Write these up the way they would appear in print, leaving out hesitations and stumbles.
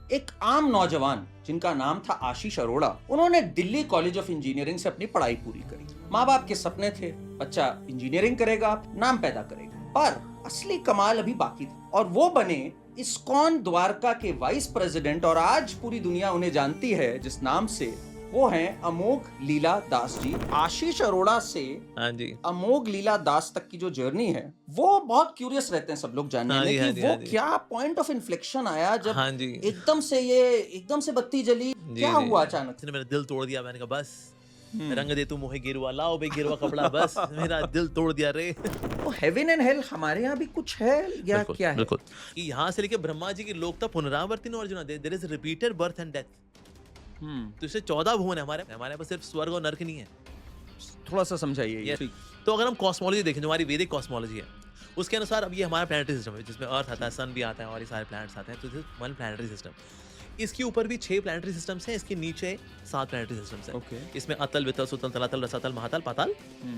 एक आम नौजवान जिनका नाम था आशीष अरोड़ा, उन्होंने दिल्ली कॉलेज ऑफ इंजीनियरिंग से अपनी पढ़ाई पूरी करी। माँ बाप के सपने थे, बच्चा इंजीनियरिंग करेगा, नाम पैदा करेगा। पर असली कमाल अभी बाकी था और वो बने इस्कॉन द्वारका के वाइस प्रेसिडेंट, और आज पूरी दुनिया उन्हें जानती है जिस नाम से, वो हैं अमोघ लीला दास जी। आशीष अरोड़ा से हाँ जी, अमोघ लीला दास तक की जो जर्नी है, वो बहुत क्यूरियस रहते हैं सब लोग जानने हाँ में जी, कि हाँ जी, वो हाँ जी। क्या पॉइंट ऑफ इन्फ्लेक्शन आया जब हाँ जी। एकदम से बत्ती जली। जी, क्या जी। हुआ अचानक से? इसने मेरा दिल तोड़ दिया। मैंने कहा बस, हम्म। रंग दे तू मोहे गेरुआ, लाओ बे गेरुआ कपड़ा, बस मेरा दिल तोड़ दिया रे। तो हेवन एंड हेल हमारे यहाँ भी कुछ है या बिल्कुल, क्या है? बिल्कुल। कि यहाँ से लेके ब्रह्मा जी की लोक तक पुनरावर्ती न Arjuna, there is repeated birth and death. तो इससे 14 भुवन है हमारे पास, सिर्फ स्वर्ग और नरक नहीं है। थोड़ा सा समझाइए ये। Yes. तो अगर हम कॉस्मोलॉजी देखें, जो हमारी वैदिक कॉस्मोलॉजी है, उसके अनुसार अब ये हमारा प्लैनेटरी सिस्टम है, जिसमें अर्थ आता है, सन भी आता है और ये सारे प्लैनेट्स आते हैं। तो दिस वन प्लैनेटरी सिस्टम। इसके ऊपर भी 6 प्लैनेटरी सिस्टम्स हैं, इसके नीचे 7 प्लैनेटरी सिस्टम्स हैं। Okay. इसमें अतल, वितल, सुतल, तलातल, रसातल, महातल, पाताल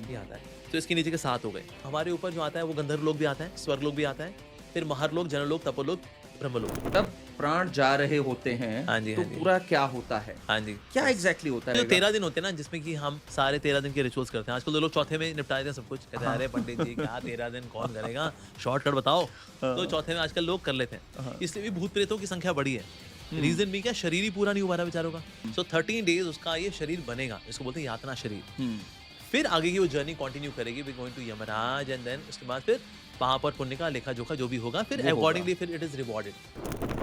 ये आता है। तो इसके नीचे के 7 हो गए। हमारे ऊपर जो आता है वो गंधर्व लोक भी आता है, स्वर्ग लोक भी आता है, फिर महरलोक, जनलोक, तपोलोक, ब्रह्मलोक। तब प्राण जा रहे होते हैं। हाँ जी, तो हाँ जी। पूरा क्या होता है? हाँ जी। क्या एग्जैक्टली होता जो है? 13 दिन होते हैं ना, जिसमें कि हम सारे 13 दिन के रिचुअल्स करते हैं। आजकल तो लोग चौथे में निपटा देते हैं सब कुछ, कहते हैं अरे पंडित जी क्या 13 दिन कौन करेगा, शॉर्टकट बताओ। तो चौथे में आजकल लोग कर लेते हैं, इसलिए भी भूत प्रेतों की संख्या बढ़ी है। रीजन भी क्या, शरीर ही पूरा नहीं हुआ रहा बेचारों का। सो 13 डेज उसका ये शरीर बनेगा, इसको बोलते हैं यातना शरीर। फिर आगे की वो जर्नी कंटिन्यू करेगी, we going to Yamraj, and then उसके बाद फिर वहां पर पुण्य का लेखा जोखा जो भी होगा, फिर वो होगा। अकॉर्डिंगली फिर इट इज रिवॉर्डेड।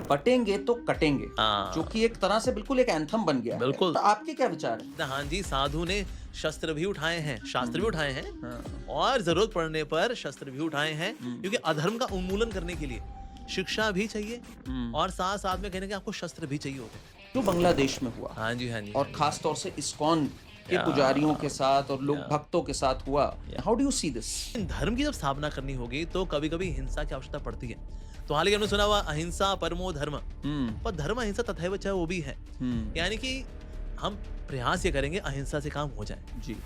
बटेंगे तो कटेंगे, हाँ। जो कि एक तरह से बिल्कुल एक एंथम बन गया है। बिल्कुल। तो आपके क्या विचार है? हाँ जी, साधु ने शस्त्र भी उठाए हैं, शास्त्र भी उठाए हैं, हाँ। और जरूरत पड़ने पर शस्त्र भी उठाए हैं, क्योंकि अधर्म का उन्मूलन करने के लिए शिक्षा भी चाहिए और साथ साथ में कहने के आपको शस्त्र भी चाहिए होते हैं। जो बांग्लादेश में हुआ, हाँ जी, हाँ जी। और खास तौर से इस्कॉन के या, पुजारियों के साथ और लोग या। भक्तों के साथ हुआ, how do you see this? धर्म की जब स्थापना करनी होगी तो कभी कभी हिंसा की आवश्यकता पड़ती है। तो हालांकि हमने सुना हुआ अहिंसा परमो धर्म, पर धर्म अहिंसा तथैव च वो भी है। यानी कि हम प्रयास ये करेंगे अहिंसा से काम हो जाए जी।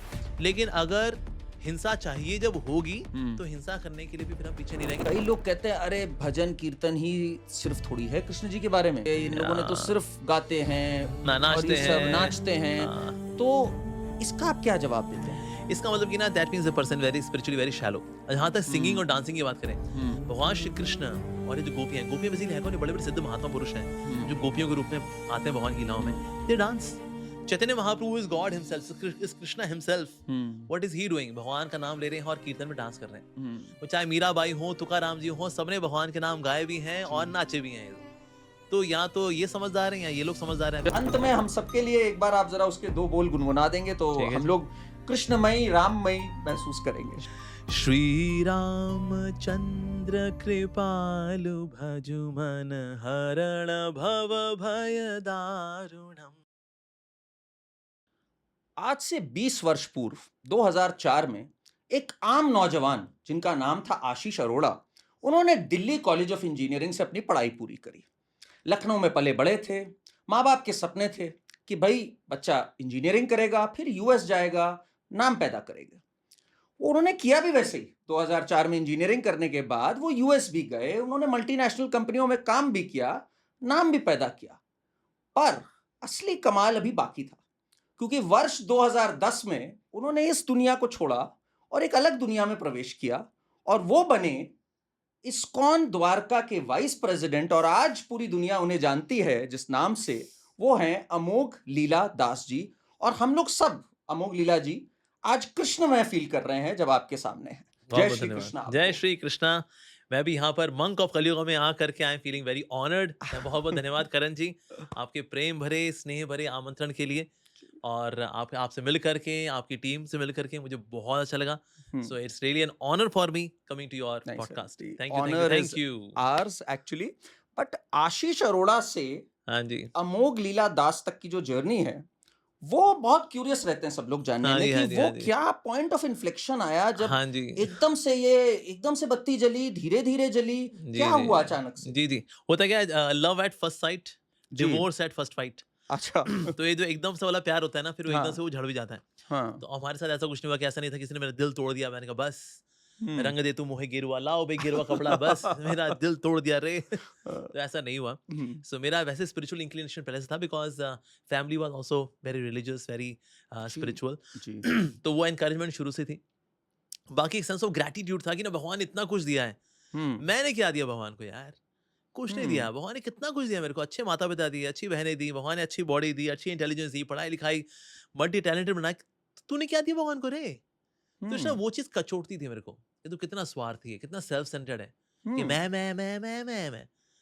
लेकिन अगर हिंसा चाहिए जब होगी तो हिंसा करने के लिए भी फिर हम पीछे नहीं रहेंगे। कई लोग कहते हैं अरे भजन कीर्तन ही सिर्फ थोड़ी है कृष्ण जी के बारे में, इन लोगों ने तो सिर्फ गाते हैं ना और नाचते ये सब हैं। नाचते हैं। हाँ। तो इसका आप क्या जवाब देते हैं? इसका मतलब कि ना, that means the person very spiritually very shallow. जहाँ तक सिंगिंग और डांसिंग की बात करें, भगवान श्री कृष्ण और ये जो गोपियां हैं, गोपियां बेसिकली है कौन, बड़े बड़े सिद्ध महात्मा पुरुष हैं जो गोपियों के रूप में आते हैं भगवान की लीलाओं में, they dance. Chaitanya Mahaprabhu is God himself, is Krishna himself. What is he doing? भगवान का नाम ले रहे हैं और कीर्तन में डांस कर रहे हैं। वो चाहे मीराबाई हो, तुकाराम जी हो, सबने भगवान के नाम गाए भी हैं और नाचे भी हैं। तो या तो ये समझदार हैं या ये लोग समझदार हैं। अंत में हम सबके लिए एक बार आप जरा उसके 2 बोल गुनगुना देंगे तो ठीक है हम जी। लोग कृष्णमयी राममयी महसूस करेंगे। श्री रामचंद्र कृपालु भजु मन हरण भव भय दारुणम। आज से 20 वर्ष पूर्व 2004 में एक आम नौजवान जिनका नाम था आशीष अरोड़ा, उन्होंने दिल्ली कॉलेज ऑफ इंजीनियरिंग से अपनी पढ़ाई पूरी करी। लखनऊ में पले बड़े थे, माँ बाप के सपने थे कि भाई बच्चा इंजीनियरिंग करेगा, फिर यूएस जाएगा, नाम पैदा करेगा। उन्होंने किया भी वैसे ही। 2004 में इंजीनियरिंग करने के बाद वो यूएस भी गए, उन्होंने मल्टीनेशनल कंपनियों में काम भी किया, नाम भी पैदा किया। पर असली कमाल अभी बाकी था, क्योंकि वर्ष 2010 में उन्होंने इस दुनिया को छोड़ा और एक अलग दुनिया में प्रवेश किया, और वो बने इस्कॉन द्वारका के वाइस प्रेसिडेंट, और आज पूरी दुनिया उन्हें जानती है जिस नाम से, वो हैं अमोघ लीला दास जी। और हम लोग सब अमोघ लीला जी आज कृष्णमय फील कर रहे हैं जब आपके सामने हैं। बहुत जय बहुत श्री धन्यवाद। कृष्ण आपको। जय श्री कृष्णा। मैं भी यहाँ पर मंक ऑफ कलियुग में आकर के I am feeling very honoured. मैं बहुत बहुत धन्यवाद करण जी, आपके प्रेम भरे स्नेह भरे आमंत्रण के लिए। और आपसे मिल करके, आपकी टीम से मिल करके मुझे बहुत अच्छा लगा। So it's really an honour for me coming to your नहीं sir, podcast. the thank you, thank you, honor is thank you. ours actually। But Ashish Arora से हाँ जी, अमोघ लीला दास तक की जो जर्नी है, वो बहुत क्यूरियस रहते हैं सब लोग जानने हाँ में जी, कि हाँ जी, वो हाँ जी। क्या पॉइंट ऑफ इन्फ्लेक्शन आया जब हाँ जी। एकदम से बत्ती जली, धीरे धीरे जली। जी, क्या जी। हुआ अचानक से? जी, जी। होता क्या है, लव एट फर्स्ट साइट, जी। Divorce at first fight. अच्छा। तो ये जो एकदम से वाला प्यार होता है ना, फिर वो एकदम हाँ। से वो झड़ भी जाता है। हाँ। तो हमारे साथ ऐसा कुछ नहीं हुआ कि ऐसा नहीं था किसी ने मेरा दिल तोड़ दिया। मैंने कहा बस, रंग दे तू मोहे गेरुआ, लाओ बे गेरुआ कपड़ा, बस मेरा दिल तोड़ दिया रे। तो ऐसा नहीं हुआ। सो मेरा वैसे स्पिरिचुअल इंक्लिनेशन पहले से था, because family was also very religious, very जी, स्पिरिचुअल। जी। तो वो एनकरेजमेंट शुरू से थी। बाकी एक सेंस ऑफ ग्रैटिट्यूड था कि ना भगवान इतना कुछ दिया है, हुँ, मैंने क्या दिया भगवान को यार? कुछ नहीं दिया। हुँ, भगवान ने कितना कुछ दिया मेरे को, अच्छे माता-पिता दिए, अच्छी बहनें दी, भगवान ने अच्छी बॉडी दी, अच्छी इंटेलिजेंस दी, पढ़ाई-लिखाई, मल्टी टैलेंटेड बनाया। तूने क्या दिया भगवान को रे? तो इसने हुँ, वो चीज़ कचोटती थी मेरे को, कि तू कितना स्वार्थी है, कितना सेल्फ सेंटर्ड है, कि हुँ, मैं।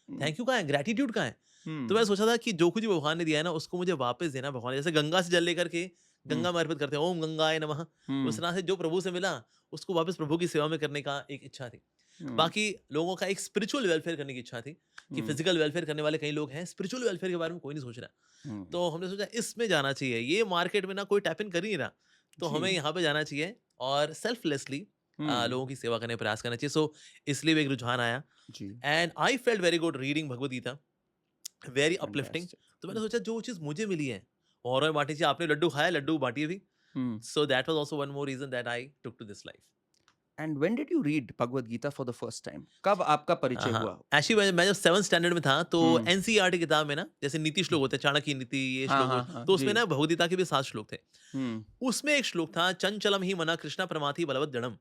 हुँ, थैंक यू कहाँ है? ग्रैटिट्यूड कहाँ है? तो हुँ, मैंने सोचा था कि जो कुछ भी भगवान ने दिया है ना, उसको मुझे वापस देना भगवान ने। जैसे गंगा से जल लेकर के हुँ, गंगा में अर्पित करते हैं, ओम गंगाय नमः। उस हुँ, तरह से जो प्रभु से मिला, उसको वापस प्रभु की सेवा में करने का एक इच्छा थी। हुँ, बाकी लोगों का एक स्पिरिचुअल वेलफेयर करने की इच्छा थी, कि हुँ, फिजिकल वेलफेयर करने वाले कई लोग हैं, स्पिरिचुअल वेलफेयर के बारे में कोई नहीं सोच रहा। हुँ। तो हमने सोचा इसमें जाना चाहिए, ये मार्केट में ना कोई टैप इन कर ही नहीं रहा, तो हमें जी, यहाँ पे जाना चाहिए और सेल्फलेसली हुँ, लोगों की सेवा करने का प्रयास करना चाहिए। सो इसलिए भी एक रुझान आया, जी, and I felt very good reading Bhagavad Gita, very uplifting. Fantastic. तो मैंने सोचा जो चीज़ मुझे मिली है और बांटी चाहिए। आपने लड्डू खाया, लड्डू बांटिए भी। हुँ, so that was also one more reason that I took to this life. And when did you read Bhagavad Gita for the first time? कब आपका परिचय हाँ, हुआ? एक्चुअली मैं जब 7th स्टैंडर्ड में था, तो हुँ, एनसीईआरटी किताब में ना जैसे नीति श्लोक होते हैं, चाणक्य नीति, ये हाँ, श्लोक हाँ, हाँ, तो उसमें जी, ना भगवद गीता के भी 7 श्लोक थे। हुँ, उसमें एक श्लोक था, चंचलम ही मना कृष्णा परमाथि बलवत दृढ़म,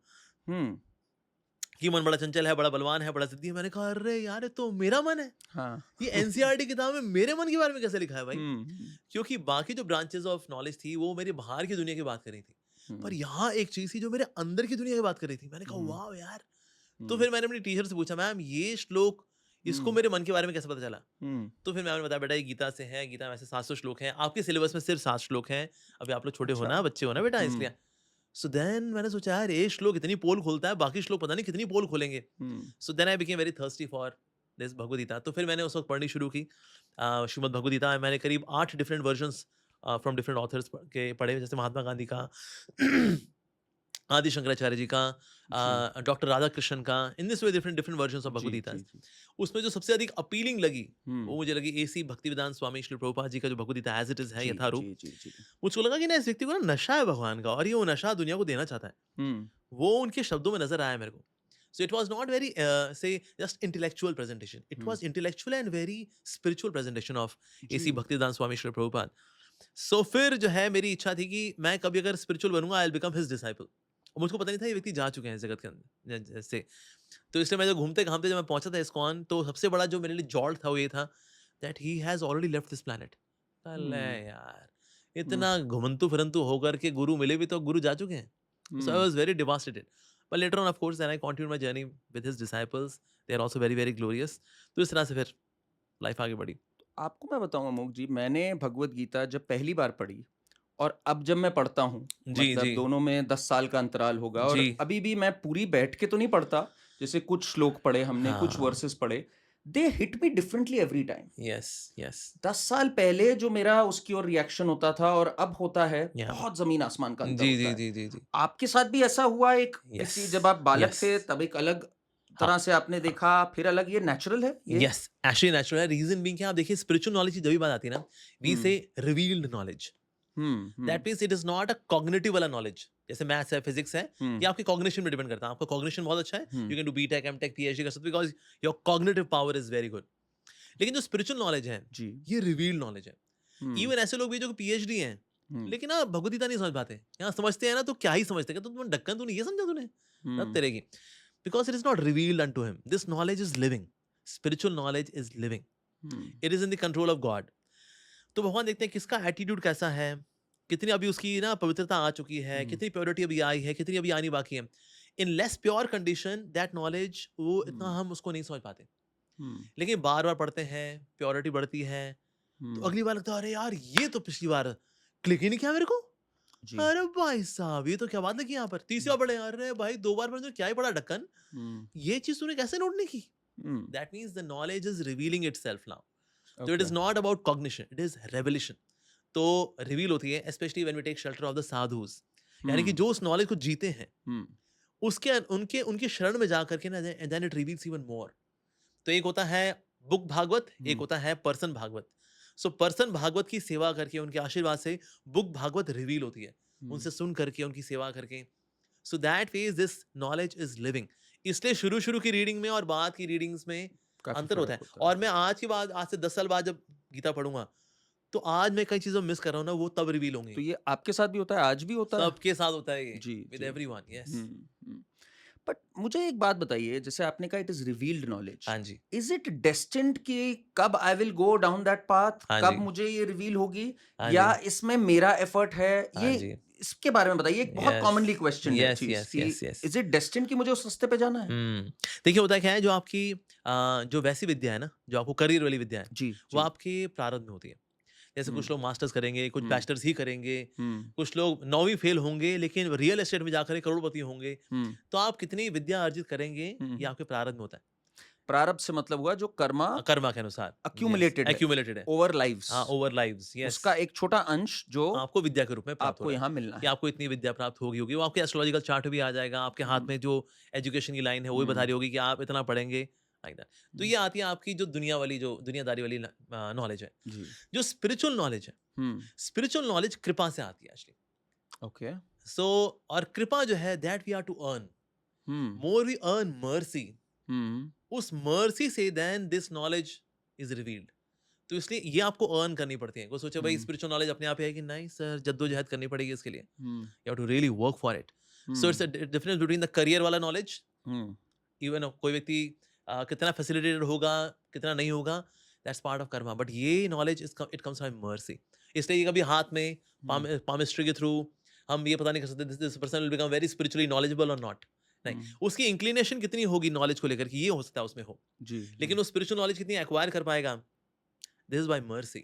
हुँ, कि मन बड़ा चंचल है, बड़ा बलवान है, बड़ा जिद्दी है। मैंने कहा अरे यार, ये तो मेरा मन है। हाँ, ये एनसीईआरटी किताब में मेरे मन के बारे में कैसे लिखा है भाई? हुँ, हुँ, क्योंकि बाकी जो ब्रांचेस ऑफ नॉलेज थी, वो मेरे बाहर की दुनिया की बात कर रही थी। पर हुँ, यहाँ एक चीज़ थी जो मेरे अंदर की दुनिया की बात कर रही थी। मैंने कहा हुँ, वाओ यार! तो हुँ, फिर मैंने अपनी टीचर से पूछा, मैम ये श्लोक, इसको हुँ, मेरे मन के बारे में कैसे पता चला? हुँ, तो फिर मैम ने बताया, बेटा ये गीता से है, गीता में ऐसे 700 श्लोक हैं, आपके सिलेबस में सिर्फ 7 श्लोक हैं, अभी आप लोग छोटे हो अच्छा, ना, बच्चे हो ना बेटा, हुँ, इसलिए। सो देन मैंने सोचा यार, ये श्लोक इतनी पोल खोलता है, बाकी श्लोक पता नहीं कितनी पोल खोलेंगे। हुँ, so then I became very thirsty for this Bhagavad Gita. तो फिर मैंने उस वक्त पढ़नी शुरू की श्रीमद् भगवद गीता। मैंने करीब 8 different versions from different authors के पढ़े, जैसे महात्मा गांधी का, आदि शंकराचार्य जी का, जी, डॉक्टर राधाकृष्णन का, in this way different different versions of जी, भगवद गीता। जी, जी, उसमें जो सबसे अधिक अपीलिंग लगी, हुँ, वो मुझे लगी एसी भक्तिवेदांत स्वामी श्री प्रभुपाद जी का जो Bhagavad Gita as it is है, जी, यथारूप। जी, जी, जी, मुझको लगा कि ना इस व्यक्ति को ना नशा है भगवान का, और ये वो नशा दुनिया को देना चाहता है। हुँ, वो उनके शब्दों में नजर आया मेरे को। So it was not very say just intellectual presentation, it hmm, was intellectual and very spiritual presentation of AC जी, भक्तिवेदांत स्वामी श्री प्रभुपाद। सो फिर जो है मेरी इच्छा थी कि मैं कभी अगर स्पिरिचुअल बनूंगा, I will become his disciple. और मुझको पता नहीं था ये व्यक्ति जा चुके हैं इस जगत के अंदर जैसे। तो इसलिए मैं जब घूमते घामते जब मैं पहुंचा था इस्कॉन, तो सबसे बड़ा जो मेरे लिए जॉल्ट था वो ये था that he has already left this planet. अल्ले हुँ, यार, हुँ, इतना घुमंतु फिरंतु होकर के गुरु मिले भी तो गुरु जा चुके हैं। So I hmm, was very devastated. But later on of course when I continued my journey with his disciples, they are also very very glorious. तो इस तरह से फिर लाइफ आगे बढ़ी। आपको मैं बताऊँ अमोक जी, मैंने भगवद गीता जब पहली बार पढ़ी और अब जब मैं पढ़ता हूँ, जी मतलब जी दोनों में 10 साल का अंतराल होगा जी। और अभी भी मैं पूरी बैठ के तो नहीं पढ़ता, जैसे कुछ श्लोक पढ़े हमने, कुछ हाँ। वर्सेस पढ़े, they hit me differently every time. Yes yes. 10 साल पहले जो मेरा उसकी ओर रिएक्शन होता था और अब होता है, या बहुत ज़मीन आसमान का अंतर जी होता जी है। जी जी जी। आपके साथ भी ऐसा हुआ एक यस किसी जब आप बालक यस। थे तब एक अलग हाँ तरह से आपने हाँ। देखा, फिर अलग ये नेचुरल है ये? यस, एक्चुअली नेचुरल है। रीजन बीइंग क्या, आप देखिए स्पिरिचुअल नॉलेज की जब भी बात आती है ना, वी हुँ, से revealed knowledge. Hmm, hmm, that means it is not a cognitive वाला नॉलेज, जैसे मैथ्स है, फिजिक्स है, हुँ, ये आपके कॉग्निशन में डिपेंड करता है। आपका कॉग्निशन बहुत अच्छा है, hmm, you can do BTech, MTech, PhD कर सकते हो, because your cognitive power is very good. लेकिन जो स्पिरिचुअल नॉलेज है, जी, ये रिवील्ड नॉलेज है। हुँ, इवन ऐसे लोग भी जो पीएचडी हैं, हुँ, लेकिन ना भगवद गीता नहीं समझ पाते। यहाँ समझते हैं ना तो क्या ही समझते हैं, तुम ढक्कन तूने ये समझा तूने, रब हुँ, तेरे की। Because it is not revealed unto him, this knowledge is living, spiritual knowledge is living, hmm, it is in the control of God. तो भगवान देखते हैं किसका एटीट्यूड कैसा है, कितनी अभी उसकी ना पवित्रता आ चुकी है, हुँ, कितनी प्योरिटी अभी आई है, कितनी अभी आनी बाकी है। In less pure condition that knowledge, वो इतना हुँ, हम उसको नहीं समझ पाते। हुँ, लेकिन बार बार पढ़ते हैं, प्योरिटी बढ़ती है, तो हुँ, अगली बार लगता है अरे यार ये तो पिछली बार क्लिक ही नहीं किया मेरे को। जी, अरे भाई साहब, ये तो क्या बात लगी यहाँ पर, तीसरी हुँ, बार पढ़े, अरे भाई 2 बार पढ़े तो क्या ही पढ़ा ढक्कन, हुँ, ये चीज तूने कैसे नोट नहीं की। Hmm, that means the knowledge is revealing itself now. तो it okay, is not about cognition, it is revelation. तो रिवील होती है specially when we take shelter of the sadhus, यानी कि हुँ, जो उस नॉलेज को जीते हैं, हुँ, उसके उनके उनके शरण में जा करके ना, then it reveals even more. तो एक होता है बुक भागवत, एक हुँ, होता है person Bhagavat. So person Bhagavat की सेवा करके, उनके आशीर्वाद से बुक भागवत रिवील होती है, हुँ, उनसे सुन करके, उनकी सेवा करके। So that ways this knowledge is living. इसलिए शुरू की रीडिंग में और बाद की रीडिंग्स में काफी अंतर होता फर्क है। होता है। और मैं आज से 10 साल बाद जब गीता पढ़ूंगा, तो आज मैं कई चीजें मिस कर रहा हूँ ना, वो तब रिवील होंगी। तो ये आपके साथ भी होता है, आज भी होता है? सबके साथ होता है ये, जी, विद जी। एवरीवन। यस। बट मुझे एक बात बताइए, जैसे आपने कहा इट इज रिवील्ड नॉलेज, हाँ जी, इज इट डेस्टिन्ड कि कब I will go down that path, हाँ कब जी, मुझे ये रिवील होगी, हाँ या जी, इसमें मेरा एफर्ट है? हाँ ये जी। इसके बारे में बताइए, एक बहुत यस, कॉमनली क्वेश्चन है यस, चीज यस, कि yes, yes. Is it destined कि मुझे उस रास्ते पे जाना है? देखिए होता क्या है, जो आपकी जो वैसी विद्या है ना, जो आपको करियर वाली विद्या है, जी वो जी। आपके प्रारब्ध में होती है। जैसे कुछ हम्म लोग मास्टर्स करेंगे, कुछ हम्म बैचलर्स ही करेंगे, हम्म कुछ लोग 9वीं फेल होंगे लेकिन रियल एस्टेट में जाकर करोड़पति होंगे। हम्म तो आप कितनी विद्या अर्जित करेंगे, ये हम्म। आपके प्रारब्ध में होता है। प्रारब्ध से मतलब हुआ जो कर्मा कर्मा के अनुसार। यस, अक्यूमुलेटेड है एक्यूमुलेटेड है। ओवर लाइव्स, हाँ, ओवर लाइव्स। यस। उसका एक छोटा अंश जो आपको विद्या के रूप में प्राप्त हो आपको रहा है यहाँ मिलना कि है। आपको इतनी विद्या प्राप्त होगी। वो आपके एस्ट्रोलॉजिकल चार्ट भी आ जाएगा, आपके हाथ हम्म में जो एजुकेशन की लाइन है वो भी बता हम्म रही होगी कि आप इतना पढ़ेंगे, लाइक दैट। तो हम्म, ये आती है आपकी जो दुनियादारी वाली नॉलेज है। जी। जो स्पिरिचुअल नॉलेज है, स्पिरिचुअल नॉलेज कृपा से आती है एक्चुअली। ओके। सो और कृपा जो है, that we are to earn. More we earn mercy, hmm उस मर्सी से then this knowledge is revealed. तो इसलिए ये आपको अर्न करनी पड़ती है। कोई सोचे भाई हम्म स्पिरिचुअल नॉलेज अपने आप ही आएगी, नहीं सर, जद्दोजहद करनी पड़ेगी इसके लिए। हम्म You have to really work for it. So it's a difference between the career वाला knowledge, हम्म even कोई व्यक्ति कितना facilitated होगा, कितना नहीं होगा, that's part of karma. But ये knowledge it comes by mercy. इसलिए ये कभी हाथ में palmistry के थ्रू हम ये पता नहीं कर सकते this person will become very spiritually knowledgeable or not. नहीं, उसकी इंक्लिनेशन कितनी होगी नॉलेज को लेकर कि ये हो सकता है उसमें हो, जी। लेकिन वो स्पिरिचुअल नॉलेज कितनी एक्वायर कर पाएगा, दिस इज बाय मर्सी।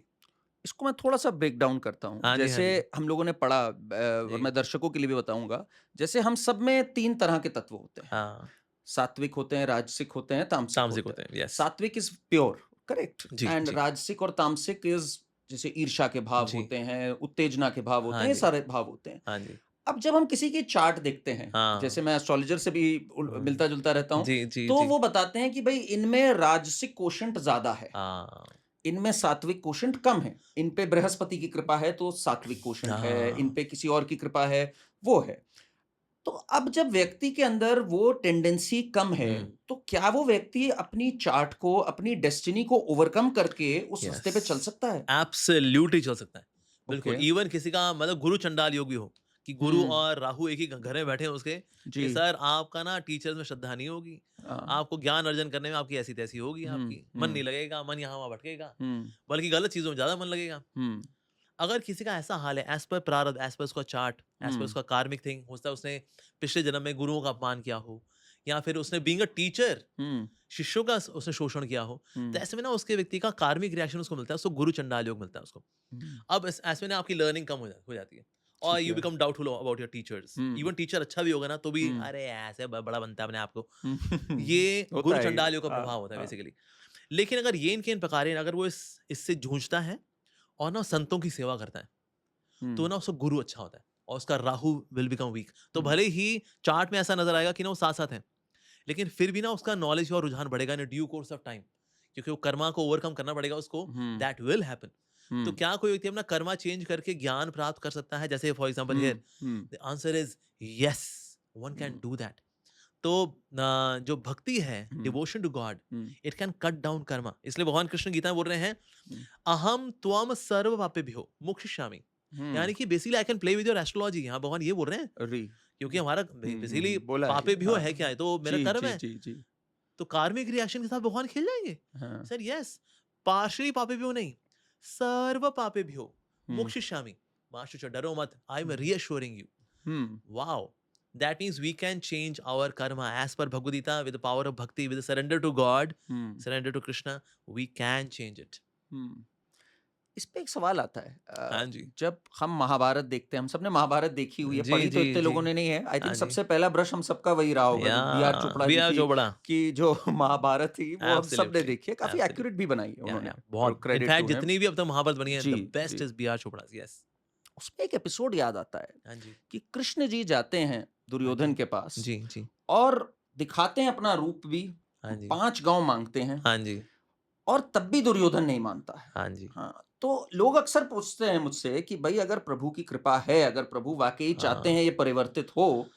इसको मैं थोड़ा सा ब्रेक डाउन करता हूँ। हाँ जी, हाँ जैसे जी, हम लोगों ने पढ़ा, और जी, मैं दर्शकों के लिए भी बताऊंगा, जैसे हम सब में 3 तरह के तत्व होते हैं। हाँ, सात्विक होते हैं, राजसिक होते हैं, तामसिक तामसिक होते होते हैं। हैं। Yes, sattvic is pure, correct, जी, एंड जी, राजसिक और तामसिक इज जैसे ईर्ष्या के भाव जी, होते हैं, उत्तेजना के भाव होते हाँ हैं, ये जी, सारे भाव होते हैं। हाँ जी, अब जब हम किसी की चार्ट देखते हैं, हाँ, जैसे मैं एस्ट्रोलॉजर से भी हाँ, मिलता जुलता रहता हूँ, जी, जी, तो जी, वो बताते हैं कि भाई इनमें राजसिक कोशंट ज्यादा है, हाँ, इनमें सात्विक कोशंट कम है। इन पे बृहस्पति की कृपा है तो सात्विक कोशंट है, इन हाँ, पे किसी और की कृपा है, वो है। तो अब जब व्यक्ति के अंदर वो टेंडेंसी कम है, तो क्या वो व्यक्ति अपनी चार्ट को, अपनी डेस्टिनी को ओवरकम करके उस रास्ते पे चल यस, सकता है? एब्सोल्युटली चल सकता है, बिल्कुल। ओके। इवन किसी का मतलब गुरु चंडाल योग भी हो, कि गुरु हम्म और राहु एक ही घर में बैठे हैं उसके, जी। कि सर आपका ना टीचर्स में श्रद्धा नहीं होगी, हाँ। आपको ज्ञान अर्जन करने में आपकी ऐसी तैसी होगी, आपकी मन नहीं लगेगा, मन यहाँ वहाँ भटकेगा, हम्म बल्कि गलत चीजों में ज्यादा मन लगेगा। हम्म अगर किसी का ऐसा हाल है, एज पर प्रारब्ध, एज पर उसका चार्ट, एज पर हम्म उसका कार्मिक थिंग, हो सकता है उसने पिछले जन्म में गुरुओं का अपमान किया हो, या फिर उसने बीइंग अ टीचर हम्म शिष्यों का उसने शोषण किया हो, तो ऐसे में ना उसके व्यक्ति का कार्मिक रिएक्शन उसको मिलता है, उसको गुरु चंडाल योग मिलता है उसको। अब ऐसे में ना आपकी लर्निंग कम हो जाती है, और ठीक यू है। Become doubtful about your teachers. Even teacher अच्छा भी होगा ना, तो भी हम्म अरे ऐसे बड़ा बनता है अपने आप को। हम्म, ये होता गुरु है ये। चंडाल योग का हाँ प्रभाव होता है हाँ। बेसिकली। लेकिन अगर ये इनके इन प्रकार अगर वो इससे जूझता है और ना संतों की सेवा करता है, तो ना उसका गुरु अच्छा होता है और उसका राहु विल बिकम वीक। तो भले ही चार्ट में ऐसा नजर आएगा कि ना वो साथ साथ है, लेकिन फिर भी ना उसका नॉलेज और रुझान बढ़ेगा in due course of time, क्योंकि वो कर्मा को ओवरकम करना पड़ेगा उसको। That will happen. तो क्या कोई व्यक्ति अपना कर्मा चेंज करके ज्ञान प्राप्त कर सकता है? जैसे for example here the answer is yes, one can do that. तो जो भक्ति है, devotion to God, it can cut down karma. इसलिए भगवान कृष्ण गीता में बोल रहे हैं, अहम त्वम सर्व पापेभ्यो मोक्षयिष्यामि। यानी कि basically I can play with your astrology. यहाँ भगवान ये बोल रहे हैं, री क्योंकि हमारा बेसिकली बोला है पापे भी हो हाँ। है क्या है, तो मेरा जी कर्म जी है, जी जी। तो कार्मिक रिएक्शन के साथ भगवान खेल जाएंगे? हाँ। सर यस, पार्शली पापे भी हो नहीं, सर्व पापे भी हो हम्म मोक्षयिष्यामि। माशुच, डरो मत, I am reassuring you. Wow. That means we can change our karma as per Bhagavad Gita, with the power of bhakti, with the surrender to God, surrender to Krishna, we can change it. इस पे एक सवाल आता है, हाँ जी, जब हम महाभारत देखते हैं, हम सबने महाभारत देखी हुई है, जी पढ़ी तो जी इतने जी, लोगों ने नहीं है। आई हाँ थिंक जी, सबसे पहला ब्रश हम सबका वही रहा होगा, या जो B R Chopra B G R Chopra, की जो महाभारत थी, वो हम सबने एब्सोल्युटली, देखी है। काफी एब्सोल्युटली, एक्यूरेट भी बनाई है उन्होंने, बहुत। Credit in fact to him. जितनी भी अब तक महाभारत बनी है, जी द बेस्ट जी। Is B R Chopra. Yes. उसमें एक एपिसोड याद आता है हाँ जी, कि कृष्ण जी जाते हैं हाँ दुर्योधन जी, के पास जी जी, और दिखाते हैं अपना रूप भी, हाँ जी, 5 गांव मांगते हैं, हाँ जी, और तब भी दुर्योधन नहीं मानता है। हाँ जी, हाँ, तो लोग अक्सर पूछते हैं मुझसे कि भाई अगर प्रभु की कृपा है, अगर प्रभु वाकई चाहते हाँ, हैं ये परिवर्तित हो,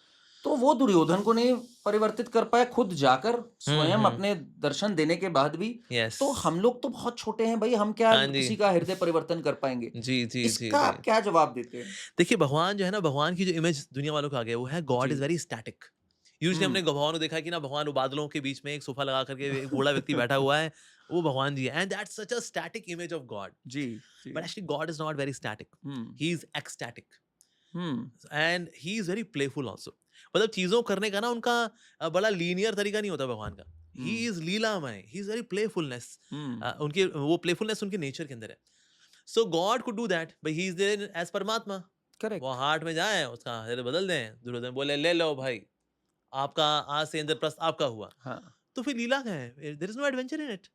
तो वो दुर्योधन को नहीं परिवर्तित कर पाया खुद जाकर स्वयं अपने दर्शन देने के बाद भी। यस। तो हम लोग तो बहुत छोटे हैं भाई, हम क्या हाँ जी। किसी का हृदय परिवर्तन कर पाएंगे? जी, जी, जी, इसका जी। आप क्या जवाब देते हैं? देखिए भगवान जो है ना, भगवान की जो इमेज दुनिया वालों को आ गया वो है गॉड जी। Is very static. Usually hmm. हमने भगवान को देखा है कि ना, भगवान वो बादलों के बीच में एक सोफा लगा करके एक बूढ़ा व्यक्ति बैठा हुआ है, वो भगवान जी है, and that's such a static image of God. जी। जी। But actually God is not very static, hmm. He is ecstatic hmm. And he is very playful also. मतलब चीजों करने का ना उनका बड़ा लीनियर तरीका नहीं होता भगवान का। He hmm. इज लीलामय, he is very playfulness. Hmm. उनके वो प्लेफुलनेस उनके नेचर के अंदर है। So God could do that, but he is there as परमात्मा। वो करेक्ट। हार्ट में जाए, उसका हृदय बदल दें। दुर्योधन बोले ले लो भाई, आपका आज से इंद्रप्रस्थ आपका हुआ। हाँ। तो फिर लीला क्या है? There is no adventure in it.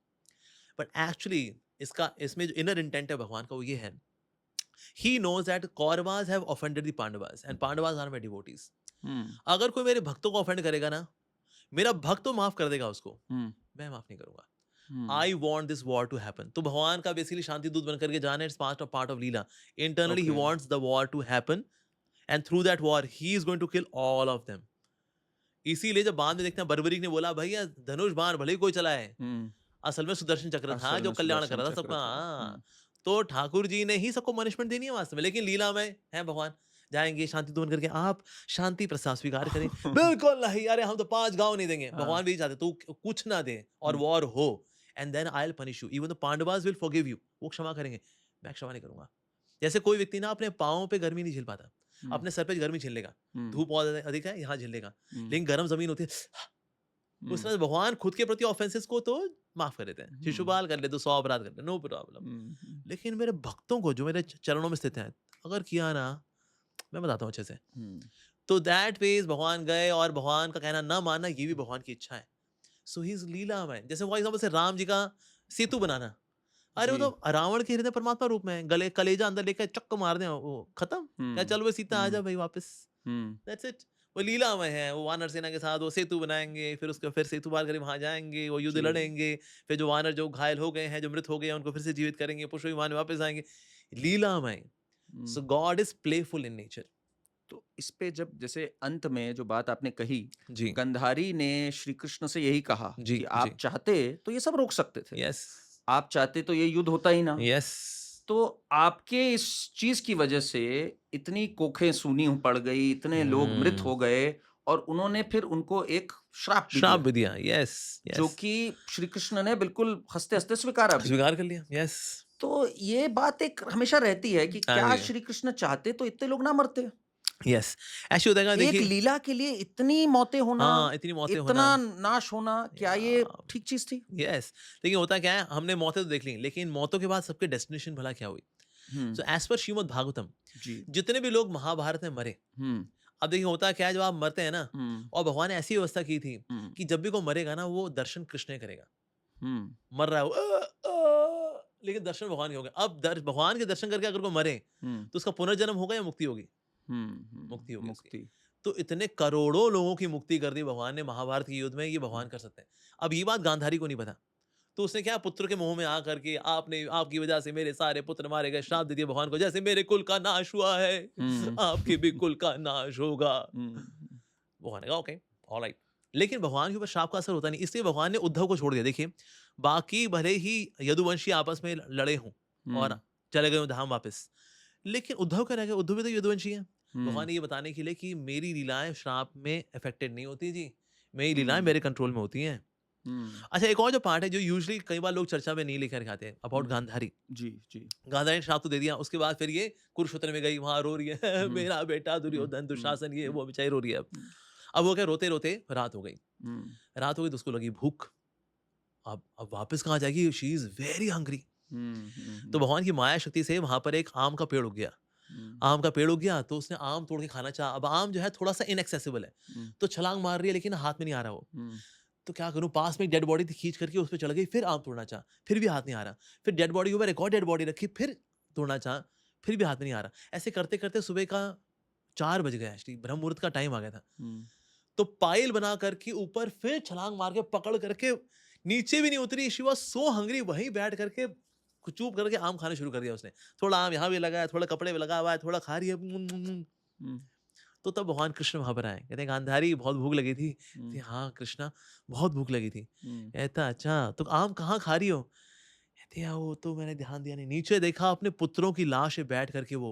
But actually इसका इसमें जो इनर इंटेंट है भगवान का वो ये है, he knows that Kauravas have offended the Pandavas and Pandavas are my devotees. Hmm. अगर कोई मेरे भक्तों को ऑफेंड करेगा ना, मेरा भक्त तो माफ कर देगा उसको, हम्म। मैं माफ नहीं करूंगा। Hmm. I want this war to happen. तो भगवान का बेसिकली शांति दूत बनकर के जाना, it's part of leela. Internally he okay. Wants the war to happen, and through that war he is going to kill all of them. इसीलिए जब बाद में देखते हैं बर्बरीक ने बोला भैया धनुष बाण भले ही कोई चलाए, हम्म। असल में सुदर्शन चक्र था असल जो में कल्याण कर सुदर्शन रहा था चक्र सबका। था। हाँ। तो ठाकुर जी ने ही सबको पनिशमेंट देनी है वास्तव में, लेकिन लीला में है भगवान जाएंगे शांति दून करके, आप शांति प्रस्ताव स्वीकार करें। बिल्कुल नहीं, अरे हम तो 5 गांव नहीं देंगे। हाँ। भगवान भी चाहते तू कुछ ना दे और हम्म। वॉर हो, and then I will punish you. Even the Pandavas will forgive you. वो क्षमा करेंगे, मैं क्षमा नहीं करूंगा। जैसे कोई व्यक्ति ना अपने पाँव पे गर्मी नहीं झेल पाता, हम्म। अपने सर पे गर्मी झेल लेगा, हम्म। धूप बहुत अधिक है यहाँ झेल लेगा, हम्म। लेकिन गर्म जमीन होती है, उस तरह से भगवान खुद के प्रति ऑफेंसेस को तो माफ कर देते हैं। शिशुपाल कर ले तो 100 अपराध कर ले, नो प्रॉब्लम। हम्म। लेकिन मेरे भक्तों को जो मेरे चरणों में स्थित हैं, अगर किया ना, मैं बताता हूँ अच्छे से। हम्म। तो दैट वेज भगवान गए, और भगवान का कहना ना मानना ये भी भगवान की इच्छा है। सो ही इज लीला में। जैसे फॉर एग्जाम्पल से राम जी का सेतु बनाना, अरे वो जी। तो रावण के हृदय परमात्मा रूप में है, गले कलेजा अंदर लेकर चक्कर मार दें, वो खत्म। क्या चल वो सीता आ जा भाई वापस, हम्म। That's it. वो लीला में है, वो वानर सेना के साथ वो सेतु बनाएंगे, फिर उसके फिर सेतु पार करके वहां जाएंगे, वो युद्ध जी। लड़ेंगे, फिर जो वानर जो घायल हो गए हैं, जो मृत हो गए हैं, उनको फिर से जीवित करेंगे, पुष्प विमान में वापस आएंगे। लीला में। So hmm. God is playful in nature. तो इस पे जब जैसे अंत में जो बात आपने कही, जी गंधारी ने श्री कृष्ण से यही कहा जी कि जी। आप चाहते तो ये सब रोक सकते थे, यस आप चाहते तो ये युद्ध होता ही ना। यस। तो आपके इस चीज की वजह से इतनी कोखें सूनी पड़ गई, इतने लोग मृत हो गए, और उन्होंने फिर उनको एक श्राप भी श्राप दिया, भी दिया। यस जो यस। कि श्री कृष्ण ने बिल्कुल हंसते हंसते स्वीकारा भी। स्वीकार कर लिया। यस। तो ये बात एक हमेशा रहती है कि हाँ क्या जी। श्री कृष्ण चाहते तो इतने लोग ना मरते? यस, ऐसे होता है एक देखिए। लीला के लिए इतनी मौतें होना, हाँ, इतनी मौतें होना। इतना नाश होना, क्या ये ठीक चीज थी? यस, लेकिन होता क्या है, हमने मौतें तो देख ली, लेकिन मौतों के बाद सबके डेस्टिनेशन भला क्या हुई? So as per Shrimad Bhagavatam, जी। जितने भी लोग महाभारत में मरे, हम्म। अब देखिए होता क्या है, जब आप मरते हैं ना, हम्म। और भगवान ने ऐसी व्यवस्था की थी हम्म। कि जब भी कोई मरेगा ना, वो दर्शन कृष्ण ही करेगा। हम्म। मर रहा है वो, लेकिन दर्शन भगवान के होंगे। अब भगवान के दर्शन करके अगर कोई मरे, तो उसका पुनर्जन्म होगा या मुक्ति होगी? मुक्ति होगी उसकी। मुक्ति। तो इतने करोड़ों लोगों की मुक्ति कर दी भगवान ने महाभारत के युद्ध में, ये भगवान कर सकते हैं। अब ये बात गांधारी को नहीं पता, तो उसने क्या, पुत्र के मुंह में आ करके, आपने आपकी वजह से मेरे सारे पुत्र मारे गए, श्राप दे दिया भगवान को, जैसे मेरे कुल का नाश हुआ है, आपके भी कुल का नाश होगा। भगवान ने कहा ओके ऑलराइट, लेकिन भगवान के ऊपर श्राप का असर होता नहीं, इसलिए भगवान ने उद्धव को छोड़ दिया। देखिए, बाकी भले ही यदुवंशी आपस में लड़े हों और चले गए धाम वापस, लेकिन उद्धव क्या रह गया? उद्धव भी तो यदुवंशी है। भगवान ने ये बताने के लिए कि मेरी लीलाएं श्राप में अफेक्टेड नहीं होती जी, मेरी लीलाएं मेरे कंट्रोल में होती हैं। अच्छा, एक और जो पार्ट है जो यूजुअली कई बार लोग चर्चा में नहीं लेकर के आते हैं, अबाउट गांधारी। जी जी। गांधारी ने श्राप तो दे दिया, उसके बाद फिर ये कुरुक्षेत्र में गई, वहां रो रही है मेरा बेटा दुर्योधन दुशासन, ये वो बेचारी रो रही है। अब वो क्या, रोते रोते रात हो गई। रात हो गई तो उसको लगी भूख, अब वापस कहाँ जाएगी? She is very hungry. तो भगवान की माया शक्ति से वहां पर एक आम का पेड़ उग गया। आम का पेड़ उग गया तो उसने आम तोड़ के खाना चाहा। अब आम जो है थोड़ा सा इनएक्सेसिबल है, तो छलांग मार रही है, लेकिन हाथ में नहीं आ रहा वो। तो क्या करूं, पास में एक डेड बॉडी थी, खींच करके उस पर चढ़ गई, फिर आम तोड़ना चाहा, फिर भी हाथ नहीं आ रहा। फिर डेड बॉडी के ऊपर एक और डेड बॉडी रखी, फिर तोड़ना चाहा, फिर भी हाथ में नहीं आ रहा। ऐसे करते करते सुबह का 4 बज गया, एक्चुअली ब्रह्म मुहूर्त का टाइम आ गया था। तो पाइल बना करके ऊपर फिर छलांग मार के पकड़ करके नीचे भी नहीं उतरी। शी वाज सो हंग्री, वहीं बैठ करके चुप करके आम खाना शुरू कर दिया उसने। थोड़ा आम यहाँ भी लगा है, थोड़ा कपड़े में लगा हुआ है, थोड़ा खा रही है। तो तब भगवान कृष्ण वहां पर आए, कहते हैं गांधारी बहुत भूख लगी थी। कहती, हम्म, हाँ कृष्णा बहुत भूख लगी थी। हम्म, कहता अच्छा तो आम कहाँ खा रही हो? कहते हैं वो तो मैंने ध्यान दिया नहीं, नीचे देखा अपने पुत्रों की लाश पे बैठ करके वो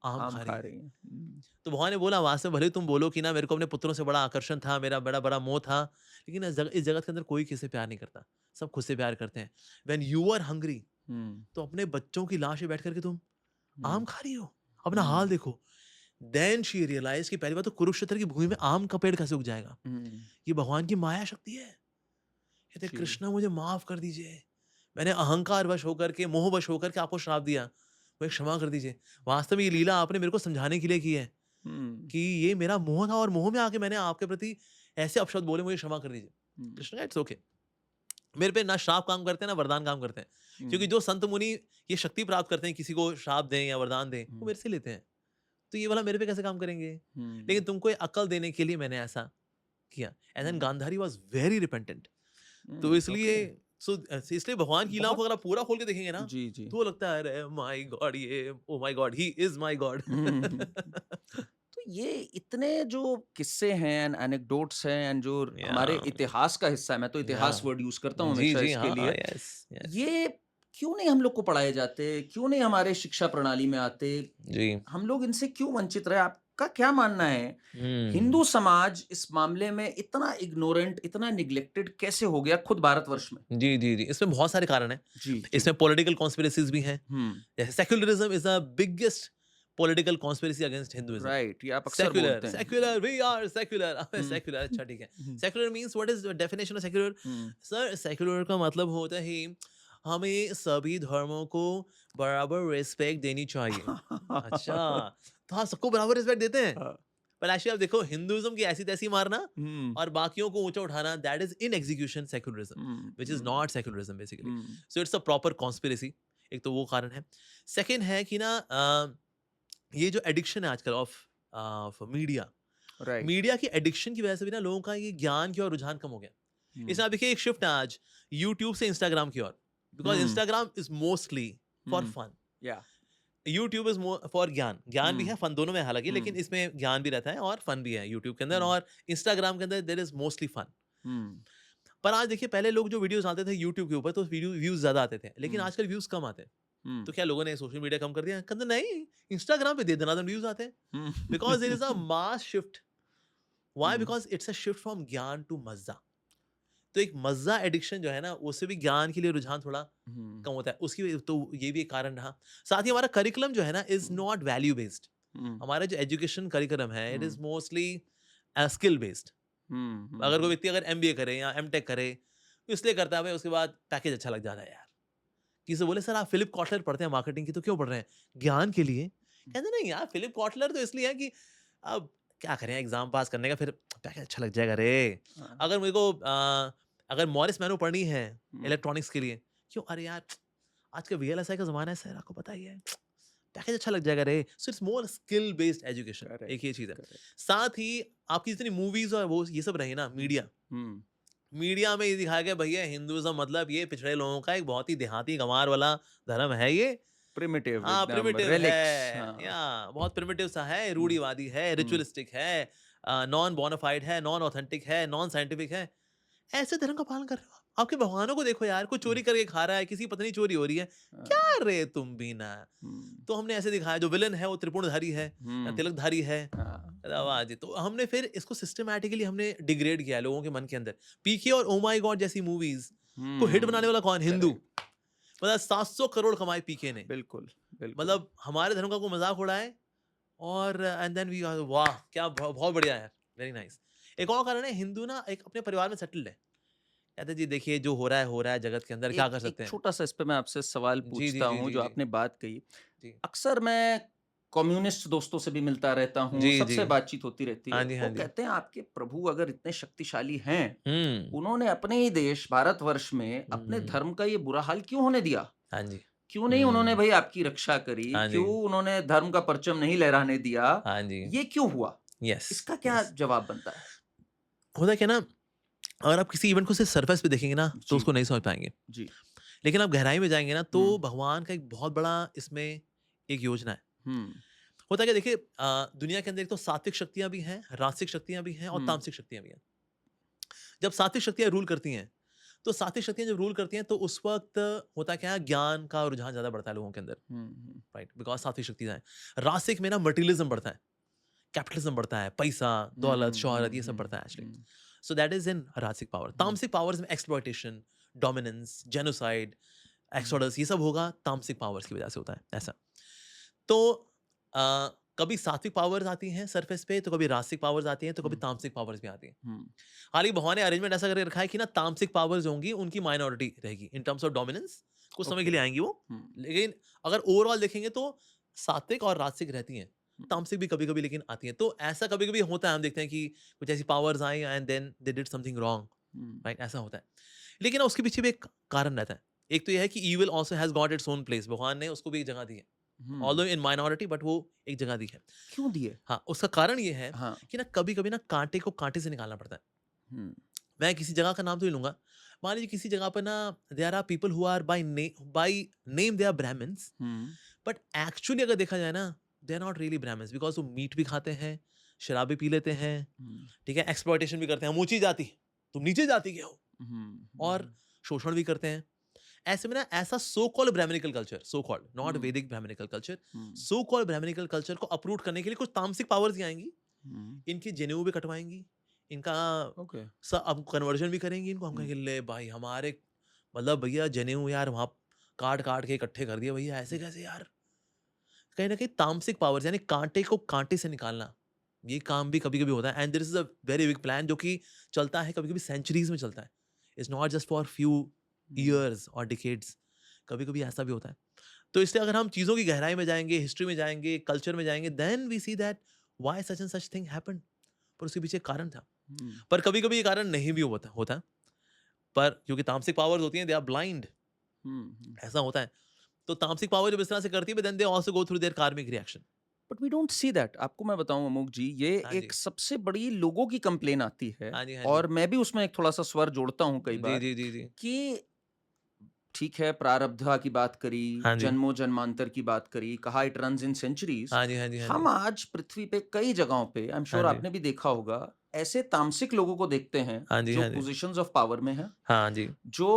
आम आम खा रही खा है। रही हैं। तो भगवान ने बोला वास्तव में भले तुम बोलो कि ना मेरे को अपने पुत्रों से बड़ा आकर्षण था, मेरा बड़ा बड़ा मोह था, लेकिन इस जगत के अंदर कोई किसी से प्यार नहीं करता, सब खुद से प्यार करते हैं। व्हेन यू आर हंग्री, हम्म, तो अपने बच्चों की लाश पे बैठ करके तुम आम हम्म, खा रही हो, अपना हाल हम्म, देखो। देन शी रियलाइज कि पहली बात तो कुरुक्षेत्र की भूमि में आम का पेड़ कैसे उग जाएगा, हम्म, ये भगवान की माया शक्ति है। कहते जी, कृष्णा मुझे माफ कर दीजिए, मैंने अहंकार वश होकर के मोह वश होकर के आपको श्राप दिया, मुझे क्षमा कर दीजिए। वास्तव में ये लीला आपने मेरे को समझाने के लिए की है हम्म, कि ये मेरा मोह था और मोह में आके मैंने आपके प्रति ऐसे अपशब्द बोले, मुझे क्षमा कर दीजिए। हम्म, कृष्ण का इट्स ओके, मेरे पे ना श्राप काम करते हैं ना वरदान काम करते हैं, क्योंकि जो संत मुनि ये शक्ति प्राप्त करते हैं किसी को श्राप दें या वरदान दें, वो हम्म, मेरे से लेते हैं, तो ये वाला मेरे पे कैसे काम करेंगे? हम्म, लेकिन तुमको ये अक्ल देने के लिए मैंने ऐसा किया। And then hmm, Gandhari was very repentant. तो इसलिए ओके, सो इसलिए भगवान की लीलाओं को बहुत, अगर आप पूरा खोल के देखेंगे ना, जी, जी, तो लगता है अरे माय गॉड, ये oh my God he is my God. Hmm, तो ये इतने जो किस्से हैं एंड एनेक्डोट्स हैं एंड जो या हमारे इतिहास का हिस्सा है, मैं तो या इतिहास वर्ड यूज करता हूँ जी हमेशा जी इसके हाँ लिए, यस यस ये क्यों नहीं हम लोग को पढ़ाए जाते, क्यों नहीं हमारे शिक्षा प्रणाली में आते, जी हम लोग इनसे क्यों वंचित रहे? आपका क्या मानना है? हम्म हिंदू समाज इस मामले में इतना इग्नोरेंट, इतना निग्लेक्टेड कैसे हो गया खुद भारतवर्ष में? जी जी जी, इसमें बहुत सारे कारण हैं। जी, जी। इसमें पॉलिटिकल कॉन्स्पिरेसीज भी हैं। हुँ, जैसे secularism is the biggest political conspiracy against Hinduism. Right, ये आप अक्सर सेक्युलर बोलते हैं। सेक्युलर वी आर सेक्युलर, अबे हुँ, सेक्युलर अच्छा ठीक है। Hmm, secular means what is the definition of secular? Hmm. Sir secular का मतलब होता है हमें सभी धर्मों को बराबर रिस्पेक्ट देनी चाहिए। अच्छा, तो हाँ सबको बराबर रिस्पेक्ट देते हैं, हाँ, पर एक्चुअली आप देखो हिंदुइज्म की ऐसी तैसी मारना हुँ, और बाकियों को ऊंचा उठाना, that is in execution secularism, hmm, which is hmm, not secularism basically. Hmm, so it's a proper conspiracy. एक तो वो कारण है। सेकंड है कि ना ये जो एडिक्शन है आजकल ऑफ मीडिया, राइट। मीडिया की एडिक्शन की वजह से भी ना लोगों का ये ज्ञान की ओर रुझान कम हो गया। हुँ, इसमें आप देखिए एक शिफ्ट है आज यूट्यूब से इंस्टाग्राम की ओर, because hmm, Instagram is mostly for hmm, fun, या यूट्यूब इज फॉर ज्ञान, ज्ञान भी हुँ, है फन दोनों में हालांकि, हुँ, लेकिन इसमें ज्ञान भी रहता है और फन भी है यूट्यूब के अंदर, हुँ, और इंस्टाग्राम के अंदर देर इज मोस्टली फन। हुँ, पर आज देखिए पहले लोग जो वीडियोस आते थे यूट्यूब के ऊपर तो वीडियो व्यूज ज्यादा आते थे, लेकिन हुँ, आजकल व्यूज कम आते हैं। हुँ, तो क्या लोगों ने सोशल मीडिया कम कर दिया? कहते नहीं, इंस्टाग्राम पे दे दनादन व्यूज आते हैं, hmm, because there is a mass shift. Why? Hmm, because it's a shift from gyan to maza. तो एक मजा एडिक्शन जो है ना, उससे भी ज्ञान के लिए रुझान थोड़ा हुँ, कम होता है, उसकी तो ये भी एक कारण रहा। साथ ही हमारा करिकुलम जो है ना is hmm, not value based. Hmm, हमारा जो एजुकेशन करिकुलम है it hmm, is mostly skill based. Hmm, अगर कोई हुँ, व्यक्ति अगर एमबीए करे या एमटेक करे, तो इसलिए करता है भाई, उसके बाद पैकेज अच्छा लग जाता है यार। किसी से बोले सर आप फिलिप कॉटलर पढ़ते हैं मार्केटिंग की, तो क्यों पढ़ रहे हैं? ज्ञान के लिए। कहते नहीं यार, फिलिप कॉटलर तो इसलिए है कि अब क्या करें एग्जाम पास करने का, फिर पैकेज अच्छा लग जाएगा रे। हाँ, अगर मेरे को अगर मॉरिस मैनो पढ़नी है हुँ, इलेक्ट्रॉनिक्स के लिए, क्यों? अरे यार आज का वीएलएसआई का जमाना है सर, आपको पता ही है, पैकेज अच्छा लग जाएगा रे। So it's more skill based education, correct, एक ये चीज है। करेक्ट, साथ ही आपकी जितनी मूवीज और वो ये सब रही ना, हुँ, मीडिया, हुँ, मीडिया में ये दिखाया गया भैया हिंदुइज्म मतलब ये पिछड़े लोगों का एक बहुत ही देहाती गंवार वाला धर्म है ये। प्रिमिटिव हाँ एकदम प्रिमिटिव रिलिक्स, है, हाँ, या बहुत प्रिमिटिव सा है, हुँ, रूढ़िवादी है, हुँ, रिचुअलिस्टिक है, नॉन बोनाफाइड है, नॉन ऑथेंटिक है, नॉन साइंटिफिक है। ऐसे धर्म का पालन कर रहे हो आप? आपके भगवानों को देखो यार, कोई हुँ, चोरी करके खा रहा है, किसी पत्नी चोरी हो रही है, हाँ, क्या रे तुम भी ना। हुँ, तो हमने ऐसे दिखाया जो विलन है वो त्रिपुणधारी है या हुँ, तिलकधारी है। हाँ, अरे वाह जी, तो हमने फिर इसको सिस्टमैटिकली हमने डिग्रेड किया है लोगों के मन के अंदर। पीके और ओ माय गॉड जैसी मूवीज को हिट बनाने हुँ, वाला कौन? हिंदू। करेक्ट, मतलब 700 करोड़ कमाए पीके ने, बिल्कुल, बिल्कुल, मतलब हमारे धर्म का कोई मजाक उड़ाए, और एंड देन वी वाह क्या बहुत बढ़िया यार, वेरी नाइस। एक और कारण है, हिंदू ना एक अपने परिवार में सेटल्ड है, कहते जी देखिए जो हो रहा है जगत के अंदर, क्या एक कर एक सकते हैं। छोटा-सा इस पे मैं आपसे सवाल जी जी पूछता जी हूँ, जी जो जी आपने बात कही। जी अक्सर मैं कम्युनिस्ट दोस्तों से भी मिलता रहता हूँ, जी जी सबसे बातचीत होती रहती हाँ है। जी हाँ वो जी कहते हैं आपके प्रभु अगर इतने शक्तिशाली हैं, हम्म उन्होंने अपने ही देश भारतवर्ष में अपने हम्म, धर्म का ये बुरा हाल क्यों होने दिया? हाँ जी क्यों नहीं उन्होंने हम्म भई आपकी रक्षा करी? हाँ जी क्यों उन्होंने धर्म का परचम नहीं लहराने दिया? हाँ जी ये क्यों हुआ? यस इसका क्या यस। जवाब बनता है? होता क्या ना, अगर आप किसी इवेंट को सिर्फ सरफेस पे देखेंगे ना तो जी, उसको नहीं समझ पाएंगे, जी। लेकिन आप गहराई में जाएंगे ना तो हुँ, भगवान का एक बहुत बड़ा इसमें एक योजना है। हुँ, होता है क्या, देखिए दुनिया के अंदर एक तो सात्विक शक्तियां भी हैं, रासिक शक्तियां भी हैं और तामसिक शक्तियां भी हैं। जब सात्विक शक्तियां रूल करती हैं, तो सात्विक शक्तियां जब रूल करती हैं तो उस वक्त होता क्या है, ज्ञान का रुझान ज्यादा बढ़ता है लोगों के अंदर, राइट, बिकॉज सात्विक शक्तियां हैं। रासिक में ना मटेरियलिज्म बढ़ता है, कैपिटलिज्म बढ़ता है, पैसा, दौलत, शोहरत, ये सब बढ़ता है actually. So that is in rajasic power. Tamasic powers में एक्सप्लॉयटेशन, डोमिनेंस, जेनोसाइड, एक्सोडस, ये सब होगा तामसिक पावर्स की वजह से होता है ऐसा। तो कभी सात्विक पावर्स आती हैं सरफेस पे, तो कभी रासिक पावर्स आती हैं, तो कभी तामसिक पावर्स भी आती हैं। हालांकि भगवान ने अरेंजमेंट ऐसा करके रखा है कि ना तामसिक पावर्स होंगी उनकी माइनॉरिटी रहेगी इन टर्म्स ऑफ डोमिनेंस, कुछ समय के लिए आएंगी वो, लेकिन अगर ओवरऑल देखेंगे तो सात्विक और रासिक रहती हैं, तामसिक भी कभी कभी लेकिन आती हैं। तो ऐसा कभी कभी होता है, हम देखते हैं कि कुछ ऐसी powers I and then they did something wrong, right, ऐसा होता है। लेकिन ना उसके पीछे भी एक कारण रहता है। एक तो यह है कि evil also has got its own place, भगवान ने उसको भी एक जगह दी है, ऑल्दो इन माइनॉरिटी, बट वो एक जगह दी है। क्यों दिए? हाँ, उसका कारण ये है हाँ। कि ना कभी कभी ना कांटे को कांटे से निकालना पड़ता है। मैं किसी जगह का नाम तो नहीं लूंगा, मान लीजिए किसी जगह पर ना there are people who are by name they are Brahmins, but actually अगर देखा जाए ना they are not really Brahmins, because वो मीट भी खाते हैं, शराब भी पी लेते हैं, ठीक है, एक्सप्लॉयटेशन भी करते हैं, हम ऊंची जाति, तुम नीचे जाति के हो, और शोषण भी करते हैं। ऐसे में ना ऐसा so called Brahmanical culture, so called not Vedic Brahmanical culture, so called Brahmanical culture को अप्रूव करने के लिए कुछ तामसिक पावर्स ही आएंगी, इनकी जनेऊ भी कटवाएंगी, इनका अब कन्वर्जन भी करेंगी इनको। हम कहेंगे ले भाई हमारे मतलब भैया जनेऊ यार वहां काट काट के इकट्ठे कर दिए भैया, ऐसे कैसे यार। कहीं ना कहीं तामसिक पावर्स यानी कांटे को कांटे से निकालना, ये काम भी कभी कभी होता है। And this is a very big plan जो कि चलता है कभी कभी सेंचुरीज में चलता है, it's not just for few years और डिकेड्स, कभी कभी ऐसा भी होता है। तो इसलिए अगर हम चीज़ों की गहराई में जाएंगे, हिस्ट्री में जाएंगे, कल्चर में जाएंगे, then we see that why such and such thing happened, पर उसके पीछे एक कारण था। पर कभी कभी ये कारण नहीं भी होता पर क्योंकि तामसिक पावर्स होती हैं, दे आर ब्लाइंड, ऐसा होता है। तो तामसिक पावर जब इस तरह से करती है, then they also go through their karmic reaction. But we don't see that. आपको मैं बताऊं अमोक जी, ये हाँ एक जी, सबसे बड़ी लोगों की कंप्लेन आती है, हाँ जी, हाँ और जी, मैं भी उसमें एक थोड़ा सा स्वर जोड़ता हूं कई जी बार, जी जी जी, कि ठीक है, प्रारब्धा की बात करी, हाँ जी, जन्मों जन्मांतर की बात करी, कहा इट रन्स इन सेंचुरीज। हाँ जी, हाँ जी, हाँ जी, हम आज पृथ्वी पे कई जगहों पे, आई एम हाँ श्योर जी, आपने भी देखा होगा, ऐसे तामसिक लोगों को देखते हैं हाँ जी, जो हाँ जी, पोजीशंस ऑफ पावर में हैं, हाँ जी, जो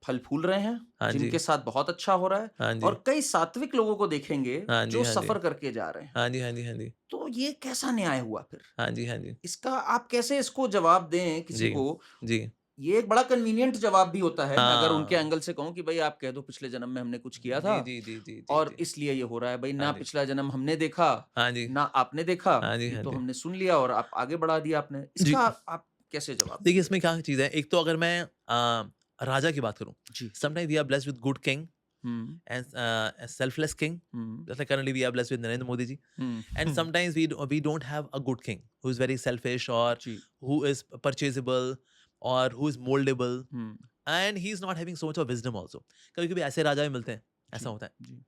फल फूल रहे हैं, हाँ जी, जिनके साथ बहुत अच्छा हो रहा है, हाँ जी, और कई सात्विक लोगों को देखेंगे हाँ जी, जो हाँ जी, सफर करके जा रहे हैं। हाँ जी, हाँ जी, हाँ जी, तो ये कैसा न्याय हुआ फिर? हाँ जी, हाँ जी, इसका आप कैसे इसको जवाब दें किसी जी, को? जी, ये एक बड़ा कन्वीनिएंट जवाब भी होता है, मैं अगर उनके हाँ, एंगल से कहूँ कि भाई आप कह दो पिछले जन्म में हमने कुछ किया था जी जी जी जी जी और जी, इसलिए ये हो रहा है। भाई हाँ ना जी, पिछला जन्म हमने देखा, हाँ जी, ना आपने देखा, हाँ जी, ये हाँ तो जी, हमने सुन लिया और आप आगे बढ़ा दिया आपने। जी। इसका आप कैसे जवाब देखिए देंगे? इसमें क्या चीज़ है, एक तो अगर मैं राजा की बात करूँ, जी। Sometimes we are blessed with good king hmm, and a selfless king, hmm, just like currently we are blessed with Narendra Modi ji, hmm, and sometimes we don't have a good king who is very selfish or जी। who is purchasable or who is moldable, hmm, and he is not having so much of wisdom also. कभी कभी ऐसे राजा भी मिलते हैं, ऐसा जी, होता है। जी।